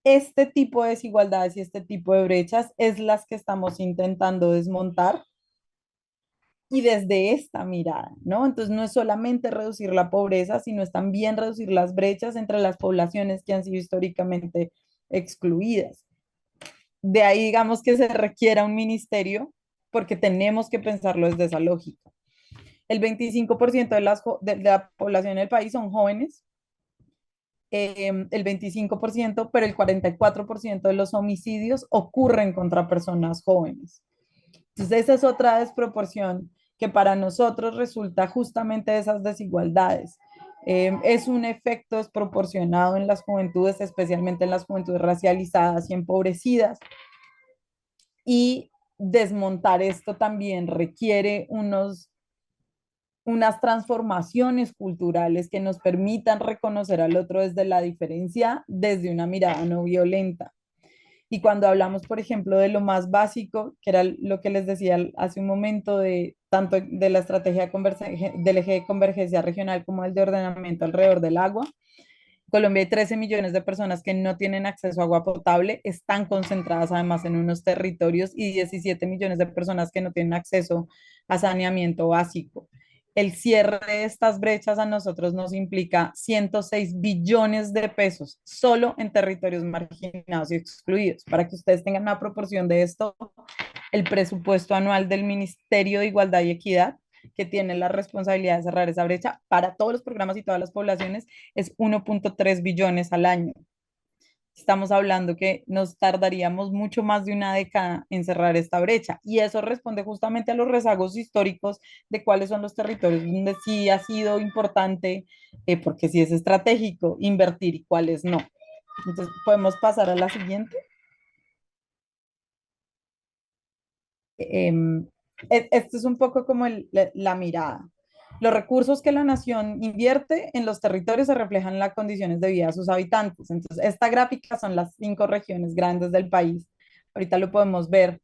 Este tipo de desigualdades y este tipo de brechas es las que estamos intentando desmontar y desde esta mirada, ¿no? Entonces no es solamente reducir la pobreza, sino es también reducir las brechas entre las poblaciones que han sido históricamente excluidas. De ahí, digamos, que se requiera un ministerio porque tenemos que pensarlo desde esa lógica. El 25% de la población del país son jóvenes, el 25%, pero el 44% de los homicidios ocurren contra personas jóvenes. Entonces, esa es otra desproporción que para nosotros resulta justamente de esas desigualdades. Es un efecto desproporcionado en las juventudes, especialmente en las juventudes racializadas y empobrecidas. Y desmontar esto también requiere unas transformaciones culturales que nos permitan reconocer al otro desde la diferencia, desde una mirada no violenta. Y cuando hablamos, por ejemplo, de lo más básico, que era lo que les decía hace un momento, de tanto de la estrategia del eje de convergencia regional como el de ordenamiento alrededor del agua, Colombia hay 13 millones de personas que no tienen acceso a agua potable, están concentradas además en unos territorios y 17 millones de personas que no tienen acceso a saneamiento básico. El cierre de estas brechas a nosotros nos implica 106 billones de pesos solo en territorios marginados y excluidos. Para que ustedes tengan una proporción de esto, el presupuesto anual del Ministerio de Igualdad y Equidad, que tiene la responsabilidad de cerrar esa brecha para todos los programas y todas las poblaciones, es 1,3 billones al año. Estamos hablando que nos tardaríamos mucho más de una década en cerrar esta brecha. Y eso responde justamente a los rezagos históricos de cuáles son los territorios donde sí ha sido importante, porque sí es estratégico invertir y cuáles no. Entonces, podemos pasar a la siguiente. Esto es un poco como la mirada. Los recursos que la nación invierte en los territorios se reflejan en las condiciones de vida de sus habitantes. Entonces, esta gráfica son las 5 regiones grandes del país. Ahorita lo podemos ver.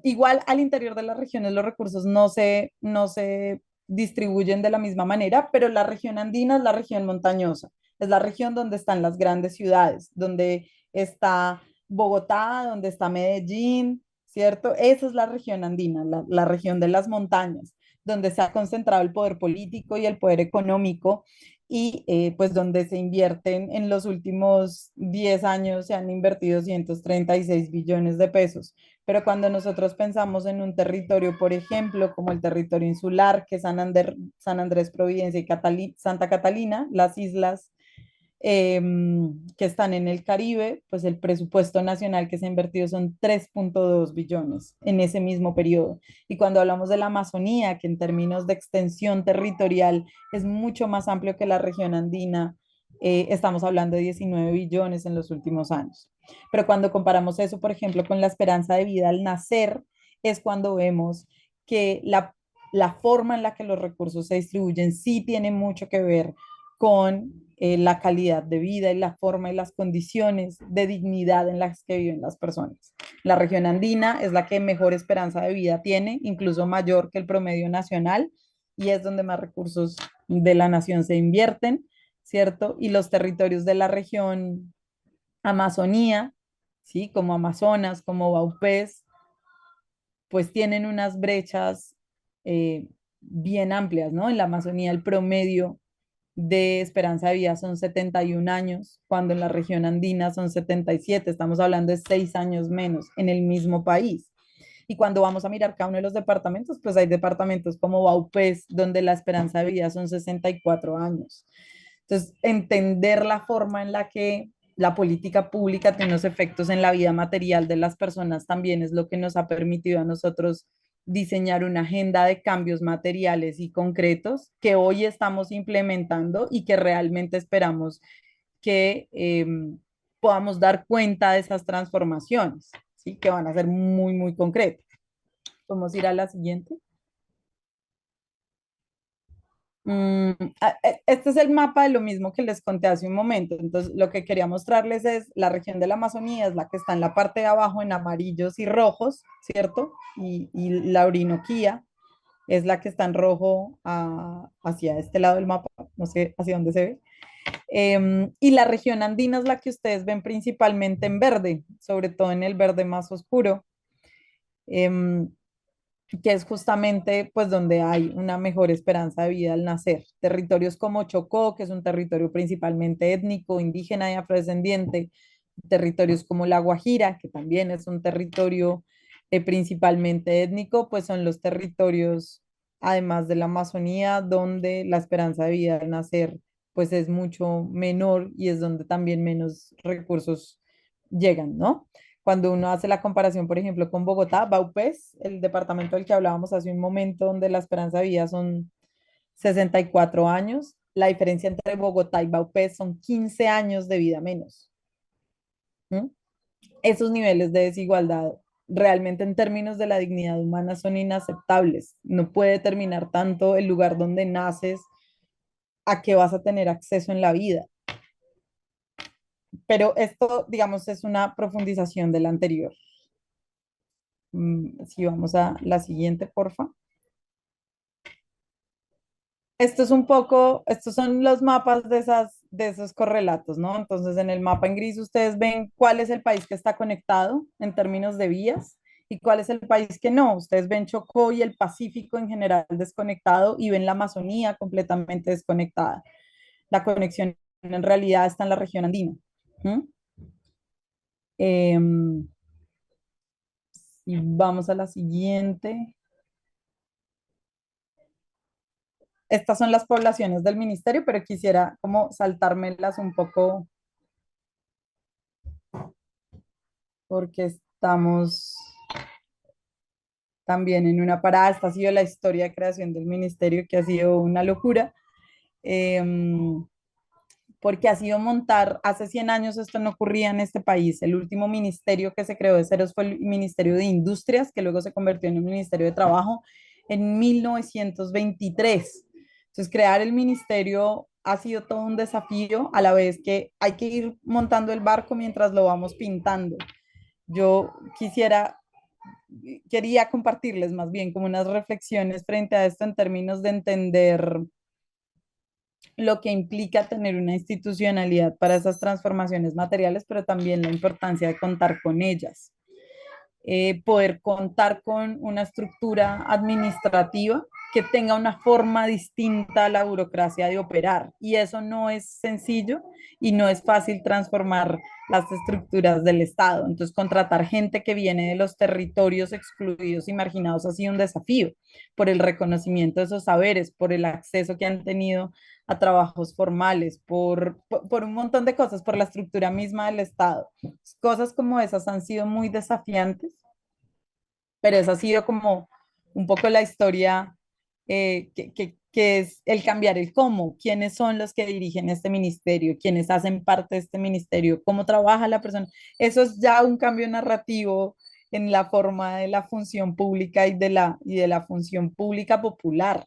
Igual al interior de las regiones los recursos no se distribuyen de la misma manera, pero la región andina es la región montañosa, es la región donde están las grandes ciudades, donde está Bogotá, donde está Medellín, ¿cierto? Esa es la región andina, la región de las montañas, donde se ha concentrado el poder político y el poder económico y pues donde se invierten en los últimos 10 años, se han invertido 136 billones de pesos. Pero cuando nosotros pensamos en un territorio, por ejemplo, como el territorio insular, que es San Andrés, Providencia y Santa Catalina, las islas que están en el Caribe, pues el presupuesto nacional que se ha invertido son 3.2 billones en ese mismo periodo. Y cuando hablamos de la Amazonía, que en términos de extensión territorial es mucho más amplio que la región andina, estamos hablando de 19 billones en los últimos años. Pero cuando comparamos eso, por ejemplo, con la esperanza de vida al nacer, es cuando vemos que la forma en la que los recursos se distribuyen sí tiene mucho que ver con la calidad de vida y la forma y las condiciones de dignidad en las que viven las personas. La región andina es la que mejor esperanza de vida tiene, incluso mayor que el promedio nacional, y es donde más recursos de la nación se invierten, ¿cierto? Y los territorios de la región Amazonía, ¿sí? Como Amazonas, como Baupés, pues tienen unas brechas bien amplias, ¿no? En la Amazonía el promedio de esperanza de vida son 71 años, cuando en la región andina son 77, estamos hablando de 6 años menos en el mismo país. Y cuando vamos a mirar cada uno de los departamentos, pues hay departamentos como Baupés, donde la esperanza de vida son 64 años. Entonces, entender la forma en la que la política pública tiene unos efectos en la vida material de las personas también es lo que nos ha permitido a nosotros diseñar una agenda de cambios materiales y concretos que hoy estamos implementando y que realmente esperamos que podamos dar cuenta de esas transformaciones, ¿sí? Que van a ser muy, muy concretas. Podemos ir a la siguiente. Mm, este es el mapa de lo mismo que les conté hace un momento. Entonces, lo que quería mostrarles es la región de la Amazonía, es la que está en la parte de abajo en amarillos y rojos, ¿cierto? Y la Orinoquía es la que está en rojo hacia este lado del mapa, no sé hacia dónde se ve. Y la región andina es la que ustedes ven principalmente en verde, sobre todo en el verde más oscuro. Em, que es justamente pues donde hay una mejor esperanza de vida al nacer. Territorios como Chocó, que es un territorio principalmente étnico, indígena y afrodescendiente, territorios como La Guajira, que también es un territorio principalmente étnico, pues son los territorios, además de la Amazonía, donde la esperanza de vida al nacer pues es mucho menor y es donde también menos recursos llegan, ¿no? Cuando uno hace la comparación, por ejemplo, con Bogotá, Baupés, el departamento del que hablábamos hace un momento, donde la esperanza de vida son 64 años, la diferencia entre Bogotá y Baupés son 15 años de vida menos. ¿Mm? Esos niveles de desigualdad realmente en términos de la dignidad humana son inaceptables. No puede determinar tanto el lugar donde naces a qué vas a tener acceso en la vida. Pero esto, digamos, es una profundización del anterior. Si vamos a la siguiente, porfa. Esto es un poco, estos son los mapas de esos correlatos, ¿no? Entonces, en el mapa en gris ustedes ven cuál es el país que está conectado en términos de vías y cuál es el país que no. Ustedes ven Chocó y el Pacífico en general desconectado y ven la Amazonía completamente desconectada. La conexión en realidad está en la región andina. ¿Mm? Em, y vamos a la siguiente. Estas son las poblaciones del ministerio, pero quisiera como saltármelas un poco porque estamos también en una parada. Esta ha sido la historia de creación del ministerio, que ha sido una locura, eh, porque ha sido montar, hace 100 años esto no ocurría en este país. El último ministerio que se creó de ceros fue el Ministerio de Industrias, que luego se convirtió en el Ministerio de Trabajo en 1923. Entonces, crear el ministerio ha sido todo un desafío, a la vez que hay que ir montando el barco mientras lo vamos pintando. Yo quisiera quería compartirles más bien como unas reflexiones frente a esto en términos de entender lo que implica tener una institucionalidad para esas transformaciones materiales, pero también la importancia de contar con ellas. Poder contar con una estructura administrativa que tenga una forma distinta a la burocracia de operar. Y eso no es sencillo y no es fácil transformar las estructuras del Estado. Entonces, contratar gente que viene de los territorios excluidos y marginados ha sido un desafío por el reconocimiento de esos saberes, por el acceso que han tenido a trabajos formales, por un montón de cosas, por la estructura misma del Estado. Cosas como esas han sido muy desafiantes, pero esa ha sido como un poco la historia, que es el cambiar el cómo, quiénes son los que dirigen este ministerio, quiénes hacen parte de este ministerio, cómo trabaja la persona. Eso es ya un cambio narrativo en la forma de la función pública y de la función pública popular,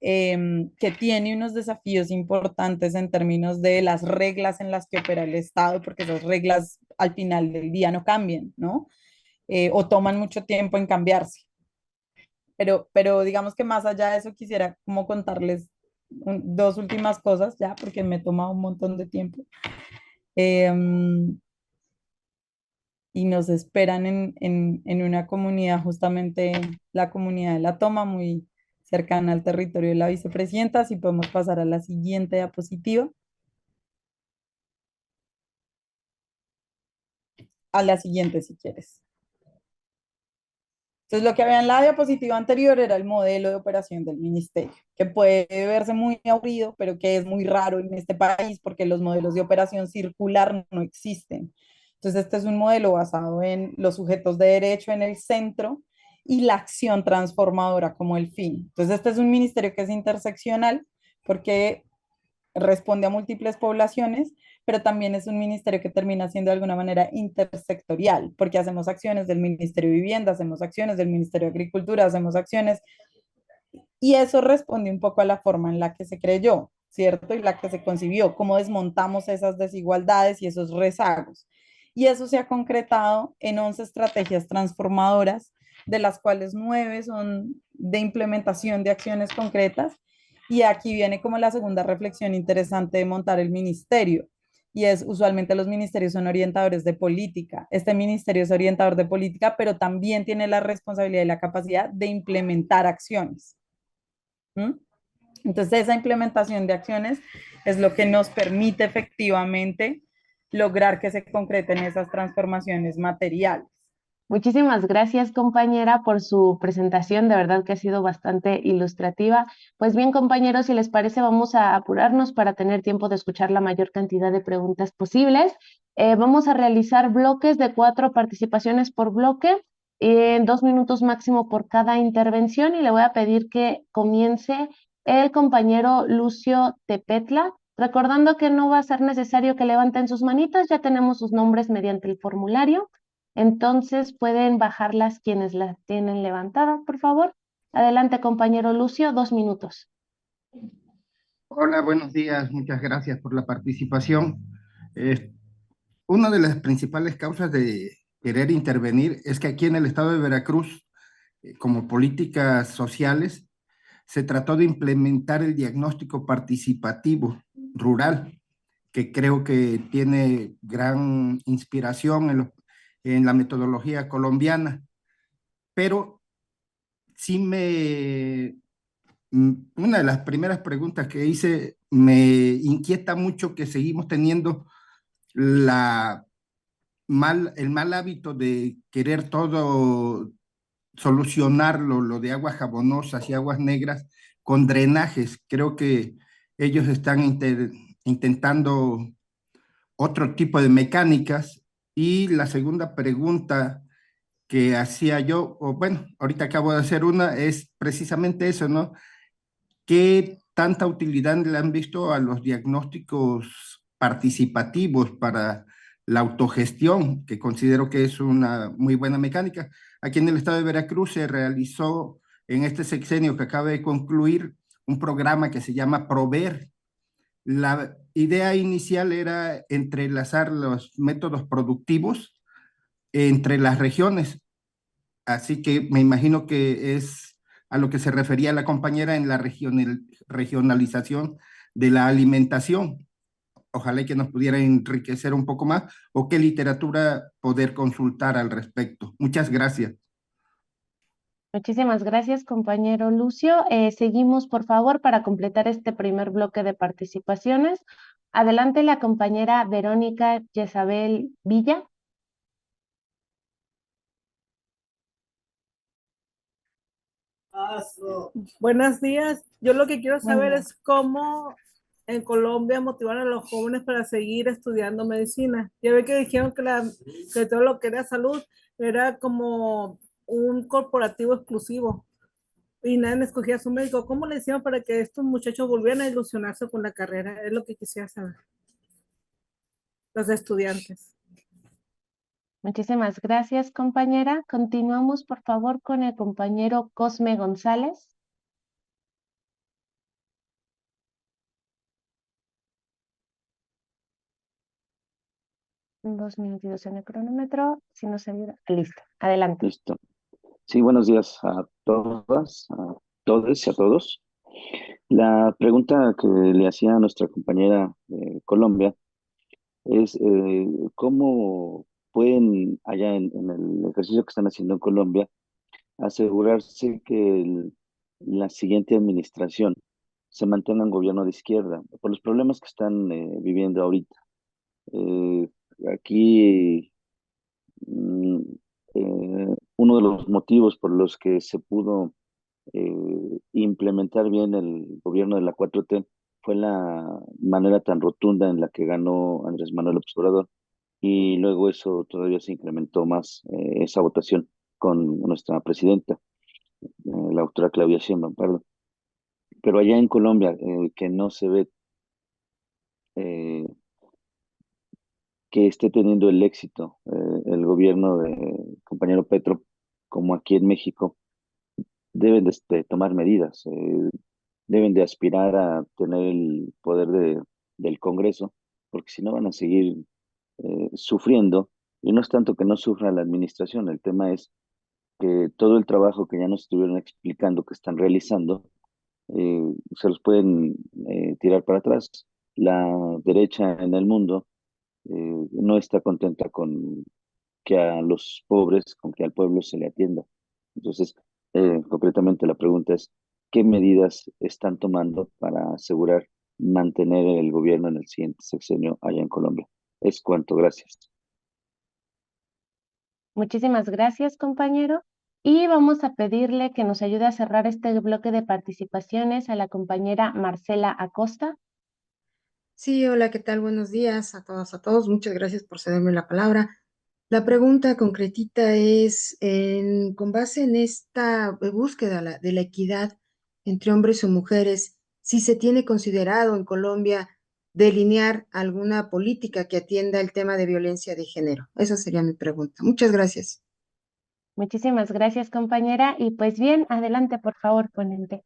que tiene unos desafíos importantes en términos de las reglas en las que opera el Estado, porque esas reglas al final del día no cambian, ¿no? O toman mucho tiempo en cambiarse. Pero digamos que más allá de eso quisiera como contarles dos últimas cosas ya, porque me toma un montón de tiempo. Y nos esperan en una comunidad, justamente la comunidad de La Toma, muy cercana al territorio de la vicepresidenta. Si podemos pasar a la siguiente diapositiva. A la siguiente, si quieres. Entonces, lo que había en la diapositiva anterior era el modelo de operación del ministerio, que puede verse muy aburrido, pero que es muy raro en este país porque los modelos de operación circular no existen. Entonces, este es un modelo basado en los sujetos de derecho en el centro y la acción transformadora como el fin. Entonces, este es un ministerio que es interseccional porque responde a múltiples poblaciones, pero también es un ministerio que termina siendo de alguna manera intersectorial, porque hacemos acciones del Ministerio de Vivienda, hacemos acciones del Ministerio de Agricultura, hacemos acciones, y eso responde un poco a la forma en la que se creyó, ¿cierto? Y la que se concibió, cómo desmontamos esas desigualdades y esos rezagos. Y eso se ha concretado en 11 estrategias transformadoras, de las cuales 9 son de implementación de acciones concretas. Y aquí viene como la segunda reflexión interesante de montar el ministerio. Y es, usualmente los ministerios son orientadores de política. Este ministerio es orientador de política, pero también tiene la responsabilidad y la capacidad de implementar acciones. ¿Mm? Entonces, esa implementación de acciones es lo que nos permite efectivamente lograr que se concreten esas transformaciones materiales. Muchísimas gracias, compañera, por su presentación. De verdad que ha sido bastante ilustrativa. Pues bien, compañeros, si les parece, vamos a apurarnos para tener tiempo de escuchar la mayor cantidad de preguntas posibles. Vamos a realizar bloques de 4 participaciones por bloque, en 2 minutos máximo por cada intervención, y le voy a pedir que comience el compañero Lucio Tepetla. Recordando que no va a ser necesario que levanten sus manitas, ya tenemos sus nombres mediante el formulario. Entonces pueden bajarlas quienes las tienen levantada, por favor. Adelante, compañero Lucio, 2 minutos. Hola, buenos días. Muchas gracias por la participación. Eh, una de las principales causas de querer intervenir es que aquí en el estado de Veracruz, como políticas sociales, se trató de implementar el diagnóstico participativo rural, que creo que tiene gran inspiración en la metodología colombiana, pero sí una de las primeras preguntas que hice, me inquieta mucho que seguimos teniendo la el mal hábito de querer todo solucionarlo, lo de aguas jabonosas y aguas negras, con drenajes. Creo que ellos están intentando otro tipo de mecánicas. Y la segunda pregunta que hacía yo, o bueno, ahorita acabo de hacer una, es precisamente eso, ¿no? ¿Qué tanta utilidad le han visto a los diagnósticos participativos para la autogestión, que considero que es una muy buena mecánica? Aquí en el estado de Veracruz se realizó en este sexenio que acaba de concluir un programa que se llama Prover. La idea inicial era entrelazar los métodos productivos entre las regiones, así que me imagino que es a lo que se refería la compañera en la regionalización de la alimentación. Ojalá y que nos pudiera enriquecer un poco más o qué literatura poder consultar al respecto. Muchas gracias. Muchísimas gracias, compañero Lucio. Seguimos, por favor, para completar este primer bloque de participaciones. Adelante la compañera Verónica Jezabel Villa. Buenos días. Yo lo que quiero saber Bueno, es cómo en Colombia motivar a los jóvenes para seguir estudiando medicina. Ya ve que dijeron que todo lo que era salud era como un corporativo exclusivo y nadie escogía a su médico. ¿Cómo le hicieron para que estos muchachos volvieran a ilusionarse con la carrera? Es lo que quisiera saber, los estudiantes. Muchísimas gracias, compañera. Continuamos, por favor, con el compañero Cosme González. Dos minutitos en el cronómetro. Si no se viera. Listo. Adelante. Listo. Sí, buenos días a todas, a todos y a todos. La pregunta que le hacía a nuestra compañera de Colombia es cómo pueden, allá en el ejercicio que están haciendo en Colombia, asegurarse que la siguiente administración se mantenga un gobierno de izquierda, por los problemas que están viviendo ahorita. Eh, aquí Mm, uno de los motivos por los que se pudo implementar bien el gobierno de la 4T fue la manera tan rotunda en la que ganó Andrés Manuel López Obrador, y luego eso todavía se incrementó más, esa votación con nuestra presidenta, la doctora Claudia Sheinbaum, perdón. Pero allá en Colombia, que no se ve eh, que esté teniendo el éxito el gobierno de compañero Petro, como aquí en México, deben de tomar medidas, deben de aspirar a tener el poder del Congreso, porque si no van a seguir sufriendo, y no es tanto que no sufra la administración, el tema es que todo el trabajo que ya nos estuvieron explicando que están realizando, se los pueden tirar para atrás. La derecha en el mundo no está contenta con que a los pobres, con que al pueblo se le atienda. Entonces, concretamente la pregunta es, ¿qué medidas están tomando para asegurar mantener el gobierno en el siguiente sexenio allá en Colombia? Es cuanto, gracias. Muchísimas gracias, compañero. Y vamos a pedirle que nos ayude a cerrar este bloque de participaciones a la compañera Marcela Acosta. Sí, hola, ¿qué tal? Buenos días a todas, a todos. Muchas gracias por cederme la palabra. La pregunta concretita es, con base en esta búsqueda de la equidad entre hombres y mujeres, si se tiene considerado en Colombia delinear alguna política que atienda el tema de violencia de género. Esa sería mi pregunta. Muchas gracias. Muchísimas gracias, compañera. Y pues bien, adelante, por favor, ponente.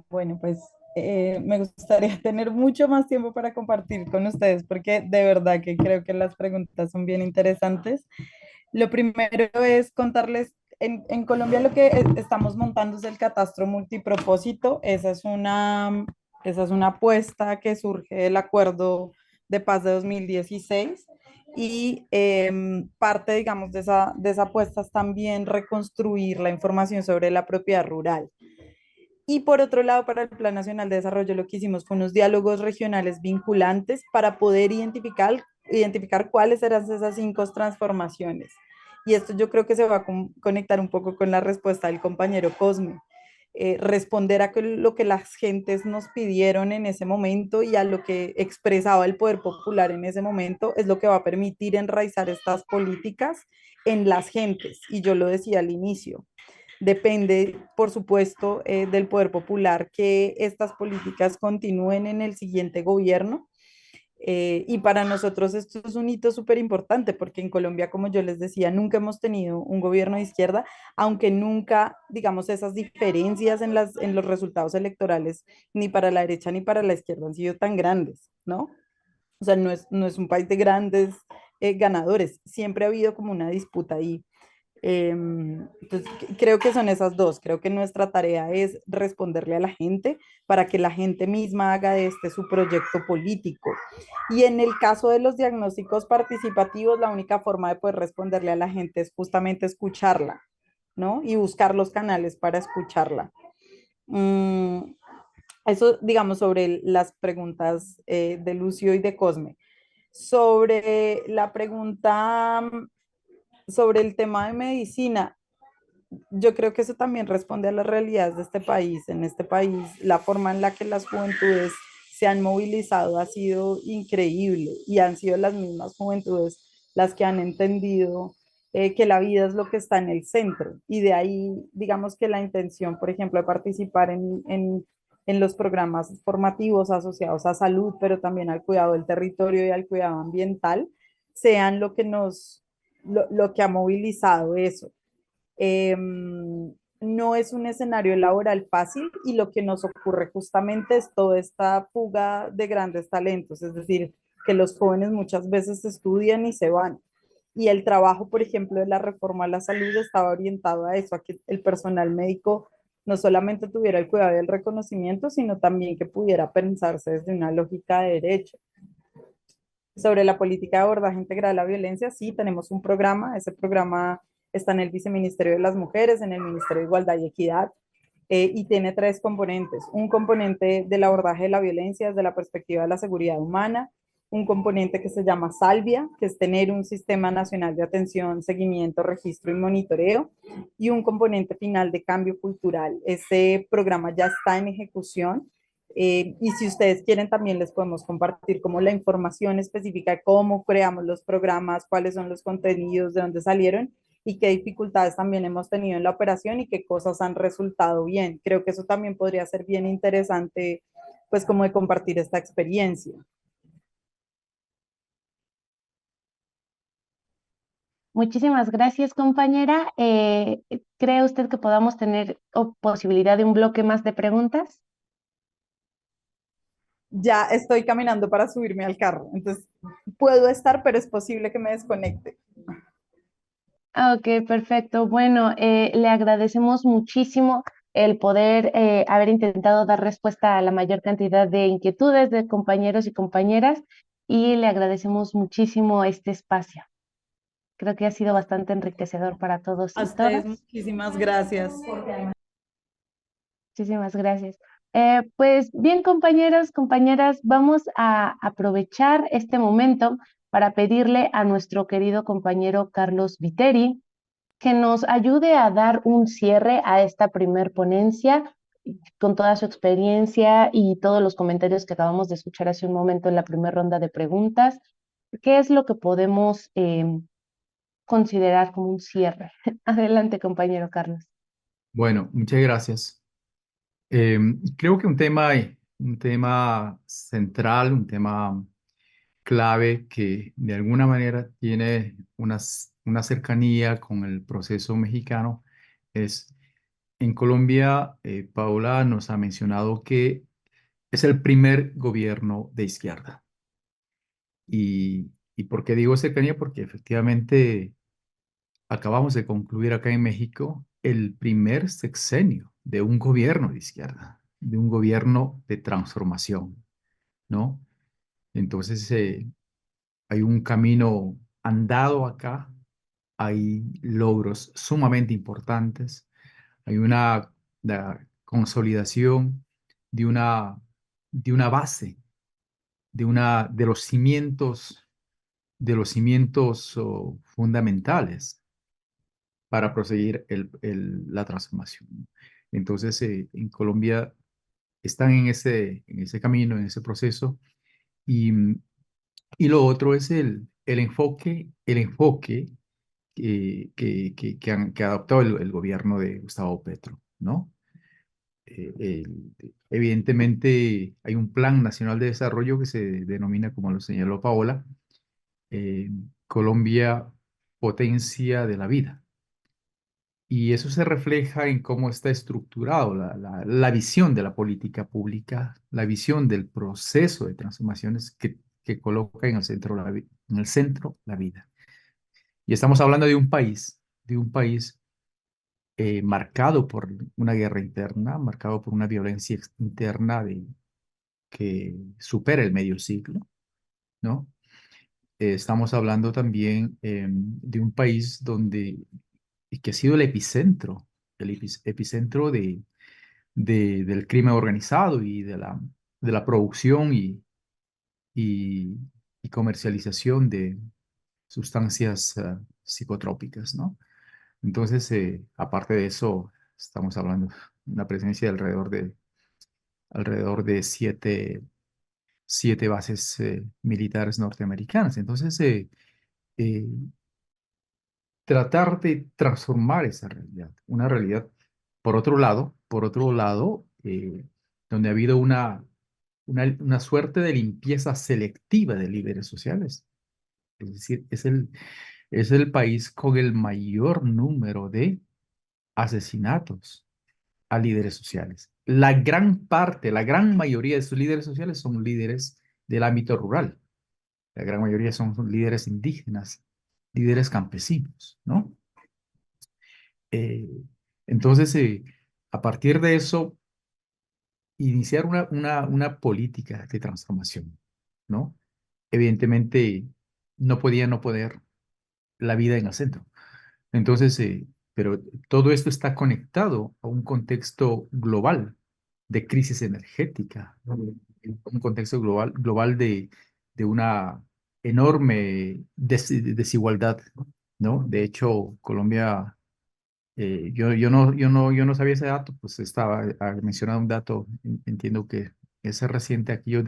bueno, pues me gustaría tener mucho más tiempo para compartir con ustedes porque de verdad que creo que las preguntas son bien interesantes. Lo primero es contarles, en Colombia lo que estamos montando es el catastro multipropósito. Esa es una apuesta que surge del Acuerdo de Paz de 2016 y parte, digamos, de esa apuesta es también reconstruir la información sobre la propiedad rural. Y por otro lado, para el Plan Nacional de Desarrollo, lo que hicimos fue unos diálogos regionales vinculantes para poder identificar cuáles eran esas 5 transformaciones. Y esto yo creo que se va a conectar un poco con la respuesta del compañero Cosme. Responder a lo que las gentes nos pidieron en ese momento y a lo que expresaba el poder popular en ese momento es lo que va a permitir enraizar estas políticas en las gentes. Y yo lo decía al inicio, depende, por supuesto, del poder popular que estas políticas continúen en el siguiente gobierno. Y para nosotros esto es un hito súper importante porque en Colombia, como yo les decía, nunca hemos tenido un gobierno de izquierda, aunque nunca, digamos, esas diferencias en los resultados electorales, ni para la derecha ni para la izquierda han sido tan grandes, ¿no? O sea, no es un país de grandes ganadores, siempre ha habido como una disputa ahí. Entonces, creo que son esas dos. Creo que nuestra tarea es responderle a la gente para que la gente misma haga de este su proyecto político. Y en el caso de los diagnósticos participativos, la única forma de poder responderle a la gente es justamente escucharla, ¿no? Y buscar los canales para escucharla. Mm, Eso, digamos, sobre las preguntas de Lucio y de Cosme. Sobre la pregunta sobre el tema de medicina, yo creo que eso también responde a las realidades de este país. En este país, la forma en la que las juventudes se han movilizado ha sido increíble y han sido las mismas juventudes las que han entendido que la vida es lo que está en el centro. Y de ahí, digamos que la intención, por ejemplo, de participar en los programas formativos asociados a salud, pero también al cuidado del territorio y al cuidado ambiental, sean lo que ha movilizado eso. No es un escenario laboral fácil y lo que nos ocurre justamente es toda esta fuga de grandes talentos, es decir, que los jóvenes muchas veces estudian y se van. Y el trabajo, por ejemplo, de la reforma a la salud estaba orientado a eso, a que el personal médico no solamente tuviera el cuidado y el reconocimiento, sino también que pudiera pensarse desde una lógica de derecho. Sobre la política de abordaje integral a la violencia, sí, tenemos un programa. Ese programa está en el Viceministerio de las Mujeres, en el Ministerio de Igualdad y Equidad, y tiene tres componentes. Un componente del abordaje de la violencia desde la perspectiva de la seguridad humana, un componente que se llama Salvia, que es tener un sistema nacional de atención, seguimiento, registro y monitoreo, y un componente final de cambio cultural. Ese programa ya está en ejecución. Y si ustedes quieren, también les podemos compartir como la información específica de cómo creamos los programas, cuáles son los contenidos, de dónde salieron y qué dificultades también hemos tenido en la operación y qué cosas han resultado bien. Creo que eso también podría ser bien interesante, pues como de compartir esta experiencia. Muchísimas gracias, compañera. ¿Cree usted que podamos tener posibilidad de un bloque más de preguntas? Ya estoy caminando para subirme al carro, entonces puedo estar, pero es posible que me desconecte. Ok, perfecto. Bueno, le agradecemos muchísimo el poder haber intentado dar respuesta a la mayor cantidad de inquietudes de compañeros y compañeras y le agradecemos muchísimo este espacio. Creo que ha sido bastante enriquecedor para todos A y ustedes, todas. muchísimas gracias. Muchísimas gracias. Pues bien, compañeros, compañeras, vamos a aprovechar este momento para pedirle a nuestro querido compañero Carlos Viteri que nos ayude a dar un cierre a esta primer ponencia con toda su experiencia y todos los comentarios que acabamos de escuchar hace un momento en la primera ronda de preguntas. ¿Qué es lo que podemos considerar como un cierre? Adelante, compañero Carlos. Bueno, muchas gracias. Creo que un tema central, un tema clave que de alguna manera tiene una cercanía con el proceso mexicano es, en Colombia, Paola nos ha mencionado que es el primer gobierno de izquierda. ¿Y por qué digo cercanía? Porque efectivamente acabamos de concluir acá en México el primer sexenio de un gobierno de izquierda, de un gobierno de transformación, ¿no? Entonces, hay un camino andado acá, hay logros sumamente importantes, hay la consolidación de una base, de los cimientos fundamentales para proseguir la transformación. Entonces, en Colombia están en ese camino, en ese proceso, y, y lo otro es el enfoque que ha adoptado el gobierno de Gustavo Petro, ¿no? Evidentemente hay un Plan Nacional de Desarrollo que se denomina, como lo señaló Paola, eh, Colombia Potencia de la Vida. Y eso se refleja en cómo está estructurado la visión de la política pública, la visión del proceso de transformaciones que coloca en el centro la vida. Y estamos hablando de un país de un país marcado por una guerra interna, marcado por una violencia interna que supera el medio siglo, ¿no? Estamos hablando también de un país que ha sido el epicentro del crimen organizado y de la producción y, y comercialización de sustancias psicotrópicas, ¿no? Entonces, aparte de eso, estamos hablando de una presencia de alrededor de siete bases militares norteamericanas. Entonces, eh, tratar de transformar esa realidad, una realidad, por otro lado, donde ha habido una suerte de limpieza selectiva de líderes sociales. Es decir, es el país con el mayor número de asesinatos a líderes sociales. La gran parte, la gran mayoría de sus líderes sociales son líderes del ámbito rural. La gran mayoría son líderes indígenas, líderes campesinos, ¿no? Eh, entonces, a partir de eso, iniciar una política de transformación, ¿no? Evidentemente, no podía no poner la vida en el centro. Entonces, pero todo esto está conectado a un contexto global de crisis energética, ¿no? Un contexto global de una enorme desigualdad, ¿no? De hecho, Colombia, yo no sabía ese dato, pues estaba mencionado un dato, entiendo que es reciente aquello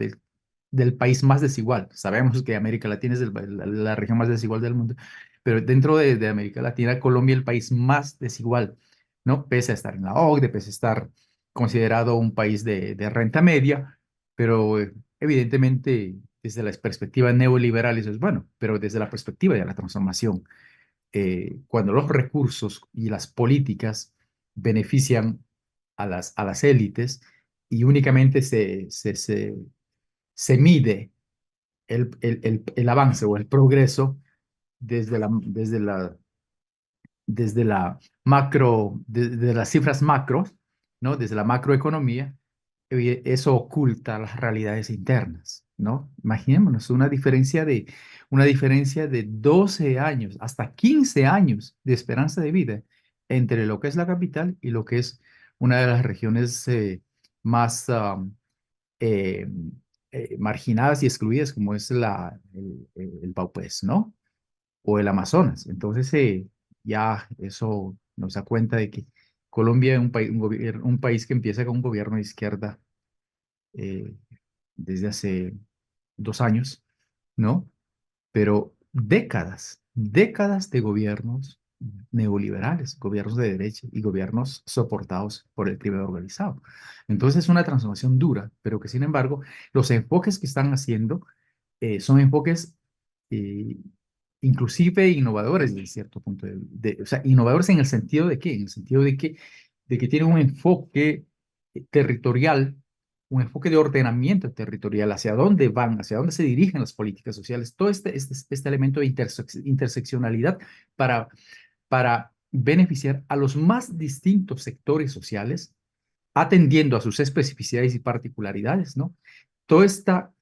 del país más desigual. Sabemos que América Latina es la región más desigual del mundo, pero dentro de América Latina, Colombia es el país más desigual, ¿no? Pese a estar en la OCDE, pese a estar considerado un país de renta media, pero evidentemente desde la perspectiva neoliberal eso es bueno, pero desde la perspectiva de la transformación, cuando los recursos y las políticas benefician a las élites y únicamente se mide el avance o el progreso desde la desde las cifras macros, ¿no? Desde la macroeconomía, eso oculta las realidades internas, ¿no? Imaginémonos una diferencia de 12 años, hasta 15 años de esperanza de vida entre lo que es la capital y lo que es una de las regiones más eh, marginadas y excluidas, como es el Paupés, ¿no? O el Amazonas. Entonces, ya eso nos da cuenta de que Colombia es un país que empieza con un gobierno de izquierda eh, desde hace 2 años, ¿no? Pero décadas de gobiernos neoliberales, gobiernos de derecha y gobiernos soportados por el crimen organizado. Entonces es una transformación dura, pero que sin embargo los enfoques que están haciendo son enfoques eh, inclusive innovadores desde cierto punto o sea, innovadores en el sentido de qué, en el sentido de que tienen un enfoque territorial, un enfoque de ordenamiento territorial, hacia dónde van, hacia dónde se dirigen las políticas sociales, todo este elemento de interseccionalidad para, para beneficiar a los más distintos sectores sociales, atendiendo a sus especificidades y particularidades, ¿no? Toda esta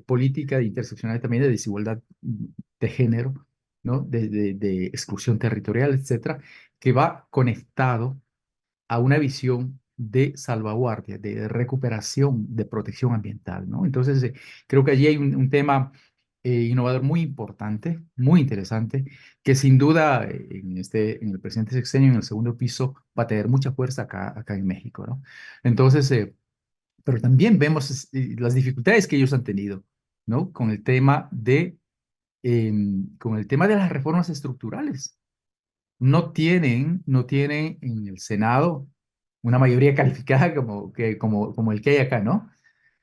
política de interseccionalidad también de desigualdad de género, ¿no? De exclusión territorial, etcétera, que va conectado a una visión de salvaguardia, de recuperación, de protección ambiental, ¿no? Entonces, creo que allí hay un tema innovador muy importante, muy interesante, que sin duda en el presente sexenio, en el segundo piso, va a tener mucha fuerza acá en México, ¿no? Entonces, pero también vemos las dificultades que ellos han tenido, ¿no? Con el tema de las reformas estructurales. No tienen en el Senado una mayoría calificada como el que hay acá, ¿no?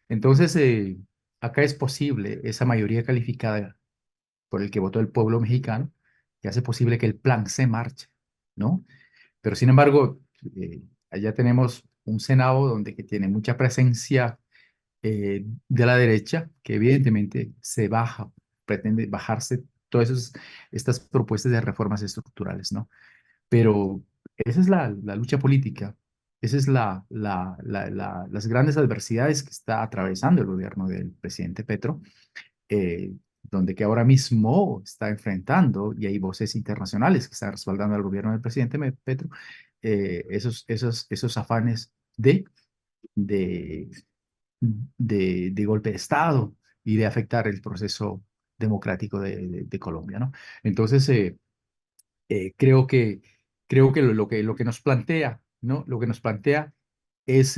Entonces, acá es posible esa mayoría calificada por el que votó el pueblo mexicano, que hace posible que el plan se marche, ¿no? Pero sin embargo, allá tenemos un Senado donde que tiene mucha presencia de la derecha, que evidentemente pretende bajarse todas estas propuestas de reformas estructurales, ¿no? Pero esa es la lucha política, esa es las grandes adversidades que está atravesando el gobierno del presidente Petro, eh, donde que ahora mismo está enfrentando, y hay voces internacionales que están respaldando al gobierno del presidente Petro, esos afanes de, de golpe de Estado y de afectar el proceso democrático de Colombia, ¿no? Entonces, creo que lo que nos plantea, ¿no? Lo que nos plantea es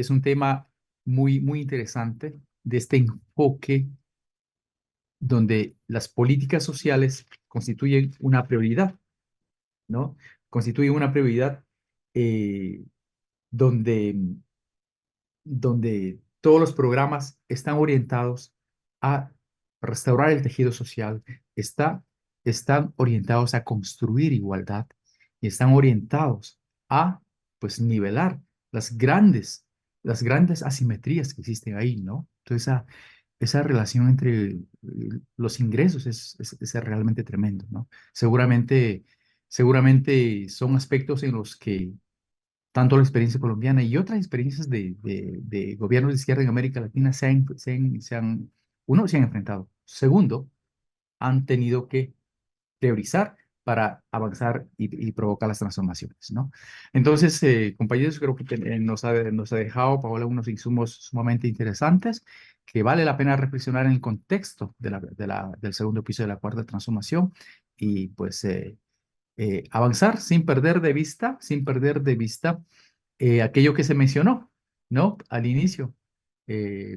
un tema muy interesante de este enfoque donde las políticas sociales constituyen una prioridad, ¿no? Constituyen una prioridad eh, donde todos los programas están orientados a restaurar el tejido social, están orientados a construir igualdad y están orientados a, pues, nivelar las grandes asimetrías que existen ahí, ¿no? Entonces, esa relación entre los ingresos es realmente tremendo, ¿no? Seguramente son aspectos en los que tanto la experiencia colombiana y otras experiencias de gobiernos de izquierda en América Latina uno, se han enfrentado. Segundo, han tenido que priorizar para avanzar y provocar las transformaciones, ¿no? Entonces, compañeros, creo que nos ha dejado Paola unos insumos sumamente interesantes que vale la pena reflexionar en el contexto del segundo piso de la cuarta transformación y pues avanzar sin perder de vista aquello que se mencionó, ¿no? Al inicio,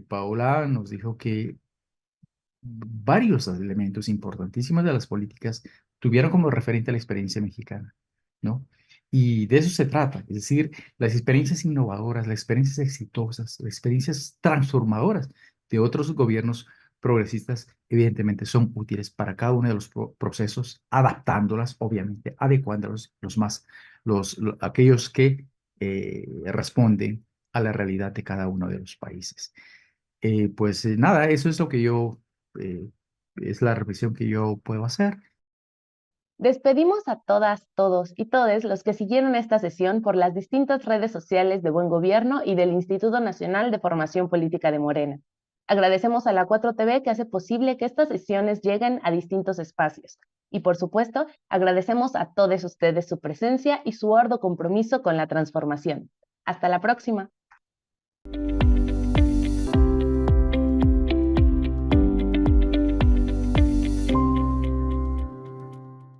Paola nos dijo que varios elementos importantísimos de las políticas tuvieron como referente a la experiencia mexicana, ¿no? Y de eso se trata, es decir, las experiencias innovadoras, las experiencias exitosas, las experiencias transformadoras de otros gobiernos progresistas, evidentemente son útiles para cada uno de los procesos, adaptándolas, obviamente, adecuándolos aquellos que responden a la realidad de cada uno de los países. Pues nada, eso es lo que eh, es la reflexión que yo puedo hacer. Despedimos a todas, todos y todes los que siguieron esta sesión por las distintas redes sociales de Buen Gobierno y del Instituto Nacional de Formación Política de Morena. Agradecemos a la 4TV que hace posible que estas sesiones lleguen a distintos espacios. Y por supuesto, agradecemos a todos ustedes su presencia y su arduo compromiso con la transformación. Hasta la próxima.